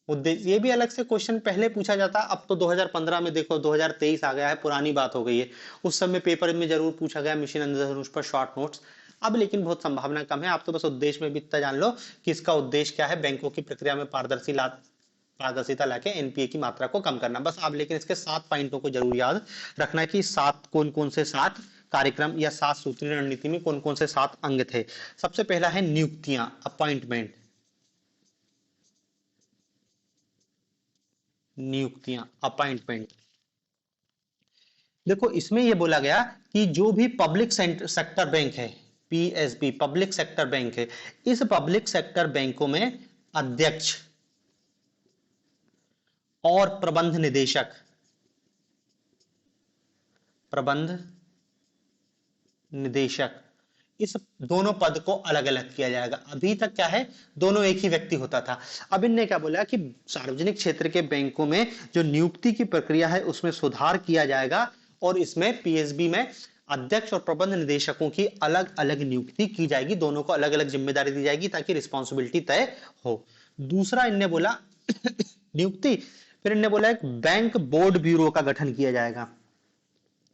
उद्देश्य ये भी अलग से क्वेश्चन पहले पूछा जाता। अब तो 2015 में देखो 2023 आ गया है, पुरानी बात हो गई है। उस समय पेपर में जरूर पूछा गया मिशन इंद्रधनुष पर शॉर्ट नोट्स। अब लेकिन बहुत संभावना कम है। आप तो बस उद्देश्य में भी इतना जान लो कि इसका उद्देश्य क्या है, बैंकों की प्रक्रिया में पारदर्शिता लाके एनपीए की मात्रा को कम करना। बस आप लेकिन इसके 7 पॉइंटों को जरूर याद रखना है कि 7 कौन कौन से 7 कार्यक्रम या 7 सूत्रीय रणनीति में कौन कौन से 7 अंग थे। सबसे पहला है नियुक्तियां, अपॉइंटमेंट। नियुक्तियां, अपॉइंटमेंट। देखो इसमें यह बोला गया कि जो भी पब्लिक सेक्टर बैंक है, पीएसबी पब्लिक सेक्टर बैंक है, इस पब्लिक सेक्टर बैंकों में अध्यक्ष और प्रबंध निदेशक, इस दोनों पद को अलग अलग किया जाएगा। अभी तक क्या है, दोनों एक ही व्यक्ति होता था। अब इनने क्या बोला कि सार्वजनिक क्षेत्र के बैंकों में जो नियुक्ति की प्रक्रिया है उसमें सुधार किया जाएगा और इसमें पीएसबी में अध्यक्ष और प्रबंध निदेशकों की अलग अलग नियुक्ति की जाएगी। दोनों को अलग अलग जिम्मेदारी दी जाएगी ताकि रिस्पॉन्सिबिलिटी तय हो। दूसरा इनने बोला नियुक्ति, फिर इनने बोला एक बैंक बोर्ड ब्यूरो का गठन किया जाएगा।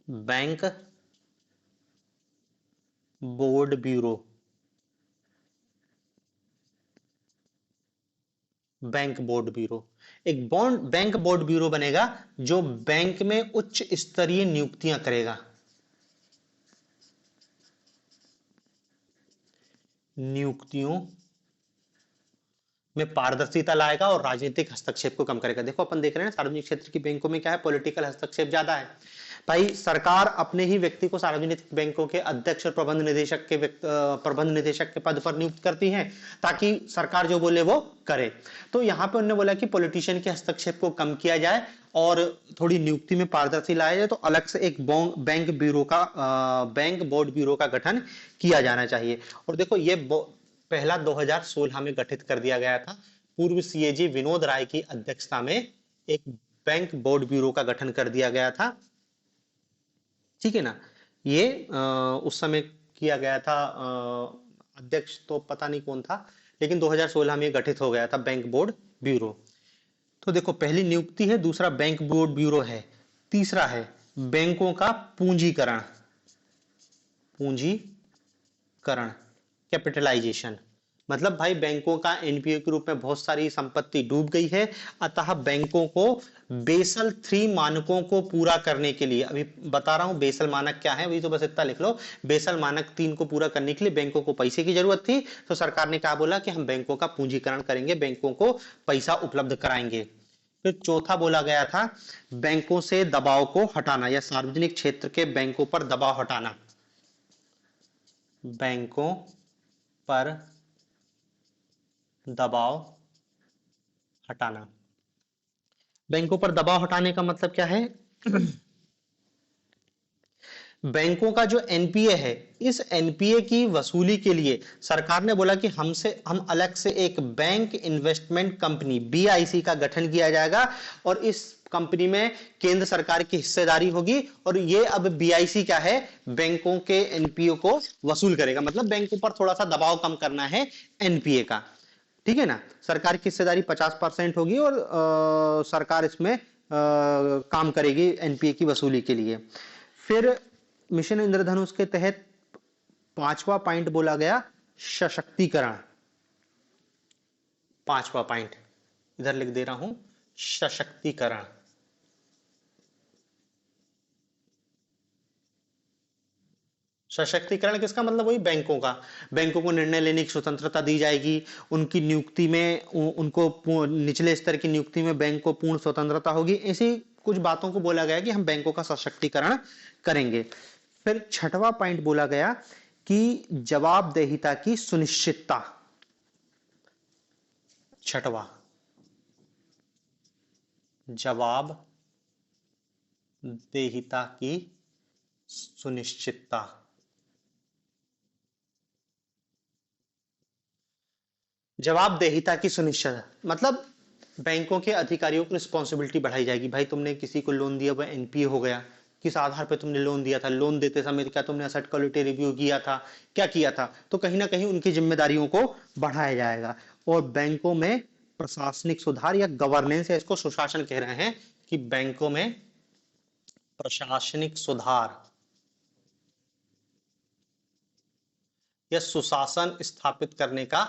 Bank board bureau, bank board bureau, एक बैंक बोर्ड ब्यूरो बनेगा जो बैंक में उच्च स्तरीय नियुक्तियां करेगा। नियुक्तियों में पारदर्शिता लाएगा और राजनीतिक हस्तक्षेप को कम करेगा। देखो अपन देख रहे हैं ना सार्वजनिक क्षेत्र की बैंकों में क्या है, पॉलिटिकल हस्तक्षेप ज्यादा है। भाई सरकार अपने ही व्यक्ति को सार्वजनिक बैंकों के अध्यक्ष और प्रबंध निदेशक के पद पर नियुक्त करती है ताकि सरकार जो बोले वो करे। तो यहाँ पे उन्होंने बोला कि पॉलिटिशियन के हस्तक्षेप को कम किया जाए और थोड़ी नियुक्ति में पारदर्शी लाया जाए, तो अलग से एक बैंक बोर्ड ब्यूरो का गठन किया जाना चाहिए। और देखो ये पहला 2016 में गठित कर दिया गया था। पूर्व सीएजी विनोद राय की अध्यक्षता में एक बैंक बोर्ड ब्यूरो का गठन कर दिया गया था। ठीक है ना, ये उस समय किया गया था। अध्यक्ष तो पता नहीं कौन था, लेकिन 2016 में गठित हो गया था बैंक बोर्ड ब्यूरो। तो देखो पहली नियुक्ति है, दूसरा बैंक बोर्ड ब्यूरो है, तीसरा है बैंकों का पूंजीकरण, कैपिटलाइजेशन। मतलब भाई बैंकों का एनपीए के रूप में बहुत सारी संपत्ति डूब गई है, अतः बैंकों को बेसल 3 मानकों को पूरा करने के लिए, अभी बता रहा हूं बेसल मानक क्या है, अभी तो बस इतना लिख लो। बेसल मानक 3 को पूरा करने के लिए बैंकों को पैसे की जरूरत थी, तो सरकार ने क्या बोला कि हम बैंकों का पूंजीकरण करेंगे, बैंकों को पैसा उपलब्ध कराएंगे। फिर चौथा बोला गया था बैंकों से दबाव को हटाना या सार्वजनिक क्षेत्र के बैंकों पर दबाव हटाना। बैंकों पर दबाव हटाना। बैंकों पर दबाव हटाने का मतलब क्या है? बैंकों का जो एनपीए है, इस एनपीए की वसूली के लिए सरकार ने बोला कि हम अलग से एक बैंक इन्वेस्टमेंट कंपनी बीआईसी का गठन किया जाएगा और इस कंपनी में केंद्र सरकार की हिस्सेदारी होगी और ये अब बीआईसी क्या है, बैंकों के एनपीए को वसूल करेगा। मतलब बैंकों पर थोड़ा सा दबाव कम करना है एनपीए का, ठीक है ना। सरकार की हिस्सेदारी 50% होगी और सरकार इसमें काम करेगी एनपीए की वसूली के लिए। फिर मिशन इंद्रधनुष के तहत पांचवा पॉइंट बोला गया सशक्तिकरण। पांचवा पॉइंट इधर लिख दे रहा हूं, सशक्तिकरण। सशक्तिकरण किसका? मतलब वही बैंकों का। बैंकों को निर्णय लेने की स्वतंत्रता दी जाएगी, उनकी नियुक्ति में उनको निचले स्तर की नियुक्ति में बैंक को पूर्ण स्वतंत्रता होगी। ऐसी कुछ बातों को बोला गया कि हम बैंकों का सशक्तिकरण करेंगे। फिर छठवां पॉइंट बोला गया कि जवाबदेहिता की सुनिश्चितता। छठवां, जवाबदेहिता की सुनिश्चितता। जवाबदेहिता की सुनिश्चित मतलब बैंकों के अधिकारियों की रिस्पॉन्सिबिलिटी बढ़ाई जाएगी। भाई तुमने किसी को लोन दिया, वह एनपीए हो गया, किस आधार पर तुमने लोन दिया था, लोन देते समय क्या तुमने एसेट क्वालिटी रिव्यू किया था, क्या किया था, तो कहीं ना कहीं उनकी जिम्मेदारियों को बढ़ाया जाएगा। और बैंकों में प्रशासनिक सुधार या गवर्नेंस, या इसको सुशासन कह रहे हैं कि बैंकों में प्रशासनिक सुधार या सुशासन स्थापित करने का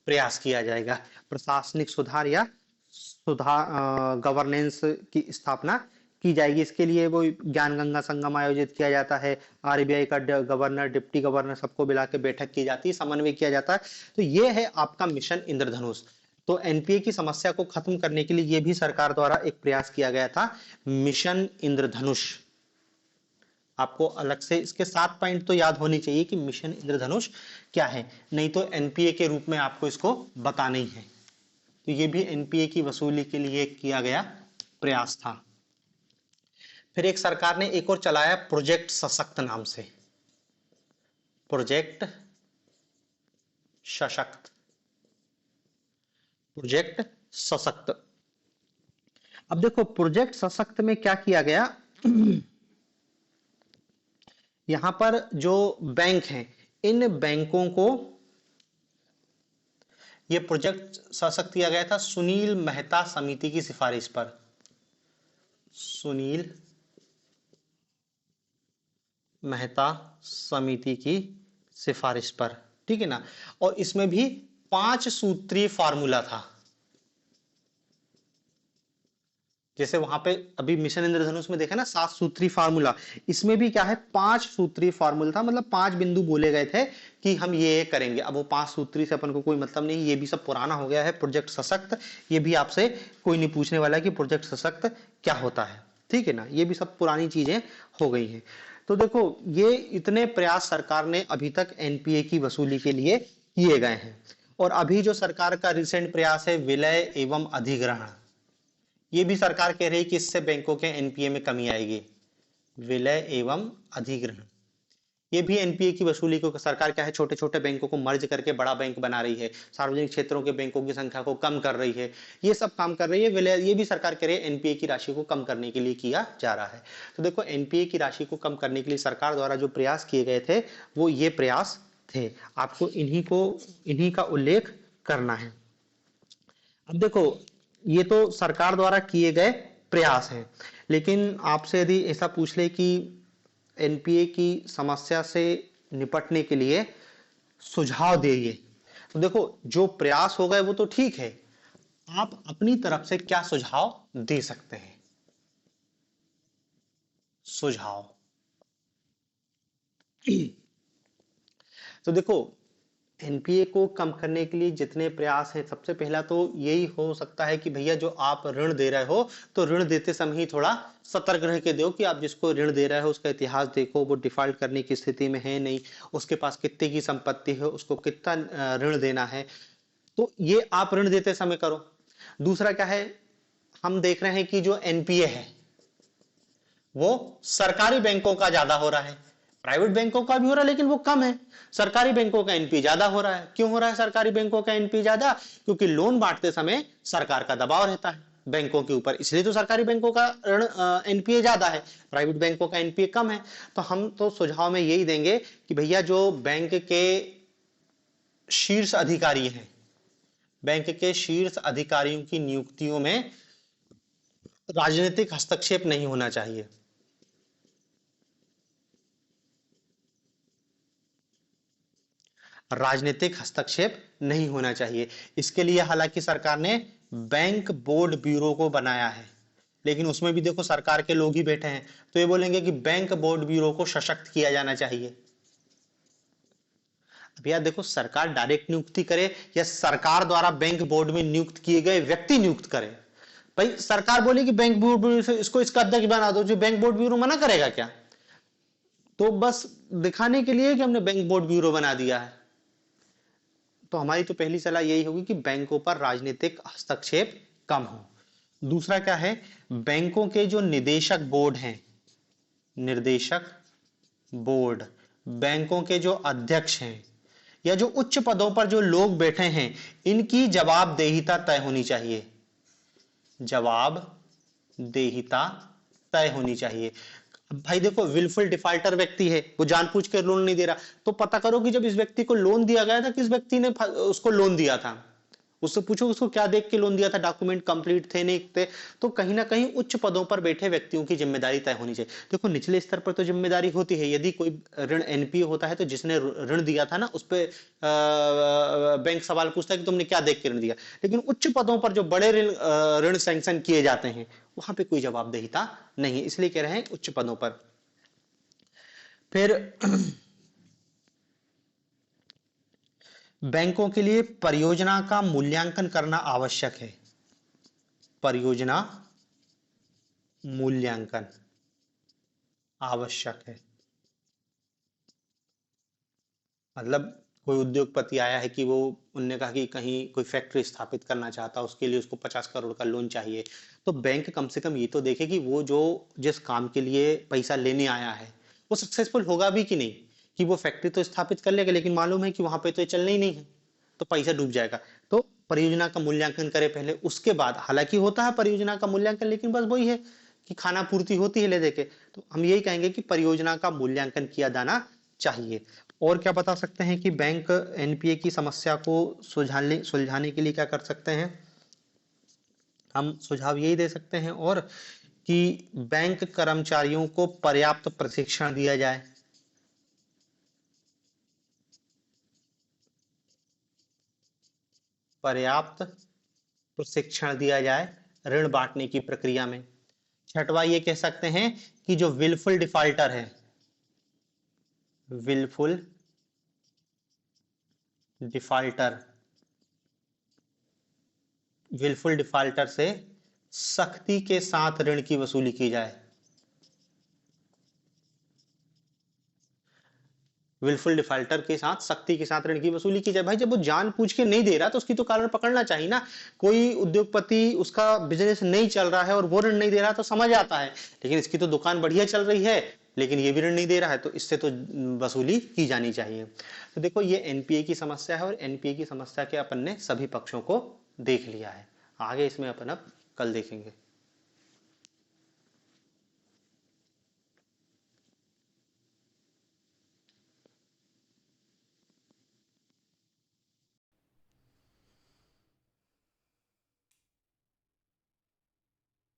प्रयास किया जाएगा। प्रशासनिक सुधार या सुधार गवर्नेंस की स्थापना की जाएगी। इसके लिए वो ज्ञान गंगा संगम आयोजित किया जाता है, आरबीआई का गवर्नर, डिप्टी गवर्नर सबको बुला के बैठक की जाती है, समन्वय किया जाता है। तो ये है आपका मिशन इंद्रधनुष। तो एनपीए की समस्या को खत्म करने के लिए ये भी सरकार द्वारा एक प्रयास किया गया था, मिशन इंद्रधनुष। आपको अलग से इसके 7 पॉइंट तो याद होनी चाहिए कि मिशन इंद्रधनुष क्या है, नहीं तो एनपीए के रूप में आपको इसको बताना ही है। तो ये भी एनपीए की वसूली के लिए किया गया प्रयास था। फिर एक सरकार ने एक और चलाया प्रोजेक्ट सशक्त नाम से। प्रोजेक्ट सशक्त, प्रोजेक्ट सशक्त। अब देखो प्रोजेक्ट सशक्त में क्या किया गया, यहां पर जो बैंक हैं, इन बैंकों को यह प्रोजेक्ट सशक्त किया गया था सुनील मेहता समिति की सिफारिश पर। सुनील मेहता समिति की सिफारिश पर, ठीक है ना। और इसमें भी 5 सूत्रीय फार्मूला था। जैसे वहां पे अभी मिशन इंद्रधनुष में देखा ना 7 सूत्री फार्मूला, इसमें भी क्या है 5 सूत्री फार्मूला था। मतलब 5 बिंदु बोले गए थे कि हम ये करेंगे। अब वो 5 सूत्री से अपन को कोई मतलब नहीं, ये भी सब पुराना हो गया है। प्रोजेक्ट सशक्त, ये भी आपसे कोई नहीं पूछने वाला कि प्रोजेक्ट सशक्त क्या होता है, ठीक है ना। ये भी सब पुरानी चीजें हो गई हैं। तो देखो ये इतने प्रयास सरकार ने अभी तक एनपीए की वसूली के लिए किए गए हैं। और अभी जो सरकार का रिसेंट प्रयास है विलय एवं अधिग्रहण, ये भी सरकार कह रही है कि इससे बैंकों के एनपीए में कमी आएगी। विलय एवं अधिग्रहण, ये भी एनपीए की वसूली को सरकार क्या है, छोटे छोटे बैंकों को मर्ज करके बड़ा बैंक बना रही है, सार्वजनिक क्षेत्रों के बैंकों की संख्या को कम कर रही है, ये सब काम कर रही है। विलय, ये भी सरकार कह रही है एनपीए की राशि को कम करने के लिए किया जा रहा है। तो देखो एनपीए की राशि को कम करने के लिए सरकार द्वारा जो प्रयास किए गए थे वो ये प्रयास थे। आपको इन्हीं का उल्लेख करना है। अब देखो ये तो सरकार द्वारा किए गए प्रयास हैं, लेकिन आपसे यदि ऐसा पूछ ले कि एनपीए की समस्या से निपटने के लिए सुझाव देइए, तो देखो जो प्रयास हो गए वो तो ठीक है, आप अपनी तरफ से क्या सुझाव दे सकते हैं? सुझाव तो देखो एनपीए को कम करने के लिए जितने प्रयास हैं, सबसे पहला तो यही हो सकता है कि भैया जो आप ऋण दे रहे हो तो ऋण देते समय ही थोड़ा सतर्क रह के दो कि आप जिसको ऋण दे रहे हो उसका इतिहास देखो, वो डिफॉल्ट करने की स्थिति में है नहीं, उसके पास कितने की संपत्ति है, उसको कितना ऋण देना है, तो ये आप ऋण देते समय करो। दूसरा क्या है, हम देख रहे हैं कि जो एनपीए है वो सरकारी बैंकों का ज्यादा हो रहा है, प्राइवेट बैंकों का भी हो रहा है लेकिन वो कम है। सरकारी बैंकों का एनपी ज्यादा हो रहा है। क्यों हो रहा है सरकारी बैंकों का एनपी ज्यादा? क्योंकि लोन बांटते समय सरकार का दबाव रहता है बैंकों के ऊपर, इसलिए तो सरकारी बैंकों का ऋण एनपीए ज्यादा है, प्राइवेट बैंकों का एनपीए कम है। तो हम तो सुझाव में यही देंगे कि भैया जो बैंक के शीर्ष अधिकारी हैं, बैंक के शीर्ष अधिकारियों की नियुक्तियों में राजनीतिक हस्तक्षेप नहीं होना चाहिए। राजनीतिक हस्तक्षेप नहीं होना चाहिए। इसके लिए हालांकि सरकार ने बैंक बोर्ड ब्यूरो को बनाया है, लेकिन उसमें भी देखो सरकार के लोग ही बैठे हैं, तो ये बोलेंगे कि बैंक बोर्ड ब्यूरो को सशक्त किया जाना चाहिए। अब यार देखो, सरकार डायरेक्ट नियुक्ति करे या सरकार द्वारा बैंक बोर्ड में नियुक्त किए गए व्यक्ति नियुक्त करे, भाई सरकार बोले कि बैंक बोर्ड ब्यूरो से इसको इसका अध्यक्ष बना दो, जो बैंक बोर्ड ब्यूरो मना करेगा क्या? तो बस दिखाने के लिए कि हमने बैंक बोर्ड ब्यूरो बना दिया है। तो हमारी तो पहली सलाह यही होगी कि बैंकों पर राजनीतिक हस्तक्षेप कम हो। दूसरा क्या है, बैंकों के जो निदेशक बोर्ड हैं, निर्देशक बोर्ड, बैंकों के जो अध्यक्ष हैं या जो उच्च पदों पर जो लोग बैठे हैं, इनकी जवाबदेहिता तय होनी चाहिए। जवाबदेहिता तय होनी चाहिए। भाई देखो, विलफुल डिफॉल्टर व्यक्ति है, वो जानबूझ कर लोन नहीं दे रहा, तो पता करो कि जब इस व्यक्ति को लोन दिया गया था किस व्यक्ति ने उसको लोन दिया था, उससे पूछो उसको क्या देख के लोन दिया था, डॉक्यूमेंट कंप्लीट थे नहीं थे। तो कहीं ना कहीं उच्च पदों पर बैठे व्यक्तियों की जिम्मेदारी तय होनी चाहिए। देखो निचले स्तर पर तो जिम्मेदारी होती है, यदि कोई ऋण एनपीए होता है तो जिसने ऋण दिया था ना उस पर बैंक सवाल पूछता है कि तुमने क्या देख के ऋण दिया, लेकिन उच्च पदों पर जो बड़े ऋण सैंक्शन किए जाते हैं वहां पे कोई जवाबदेहिता नहीं है, इसलिए कह रहे हैं उच्च पदों पर। फिर बैंकों के लिए परियोजना का मूल्यांकन करना आवश्यक है। परियोजना मूल्यांकन आवश्यक है। मतलब कोई उद्योगपति आया है कि वो, उनने कहा कि कहीं कोई फैक्ट्री स्थापित करना चाहता है, उसके लिए उसको 50 करोड़ का लोन चाहिए, तो बैंक कम से कम ये तो देखे कि वो जो जिस काम के लिए पैसा लेने आया है वो सक्सेसफुल होगा भी कि नहीं। कि वो फैक्ट्री तो स्थापित कर लेगा लेकिन मालूम है कि वहां पे तो ये चलना ही नहीं है, तो पैसा डूब जाएगा। तो परियोजना का मूल्यांकन करे पहले, उसके बाद हालांकि होता है परियोजना का मूल्यांकन, लेकिन बस वही है कि खाना पूर्ति होती है ले देके। तो हम यही कहेंगे कि परियोजना का मूल्यांकन किया जाना चाहिए। और क्या बता सकते हैं कि बैंक एनपीए की समस्या को सुलझाने के लिए क्या कर सकते हैं? हम सुझाव यही दे सकते हैं और कि बैंक कर्मचारियों को पर्याप्त प्रशिक्षण दिया जाए। पर्याप्त प्रशिक्षण दिया जाए ऋण बांटने की प्रक्रिया में। छठवा ये कह सकते हैं कि जो विलफुल डिफॉल्टर है, विलफुल डिफॉल्टर, विलफुल डिफॉल्टर से सख्ती के साथ ऋण की वसूली की जाए। विलफुल डिफॉल्टर के साथ सख्ती के साथ ऋण की वसूली की जाए। भाई जब वो जान पूछ के नहीं दे रहा तो उसकी तो कॉलर पकड़ना चाहिए ना। कोई उद्योगपति, उसका बिजनेस नहीं चल रहा है और वो ऋण नहीं दे रहा तो समझ आता है, लेकिन इसकी तो दुकान बढ़िया चल रही है लेकिन ये भी ऋण नहीं दे रहा है, तो इससे तो वसूली की जानी चाहिए। तो देखो ये एनपीए की समस्या है और एनपीए की समस्या के अपन ने सभी पक्षों को देख लिया है। आगे इसमें अपन अब कल देखेंगे।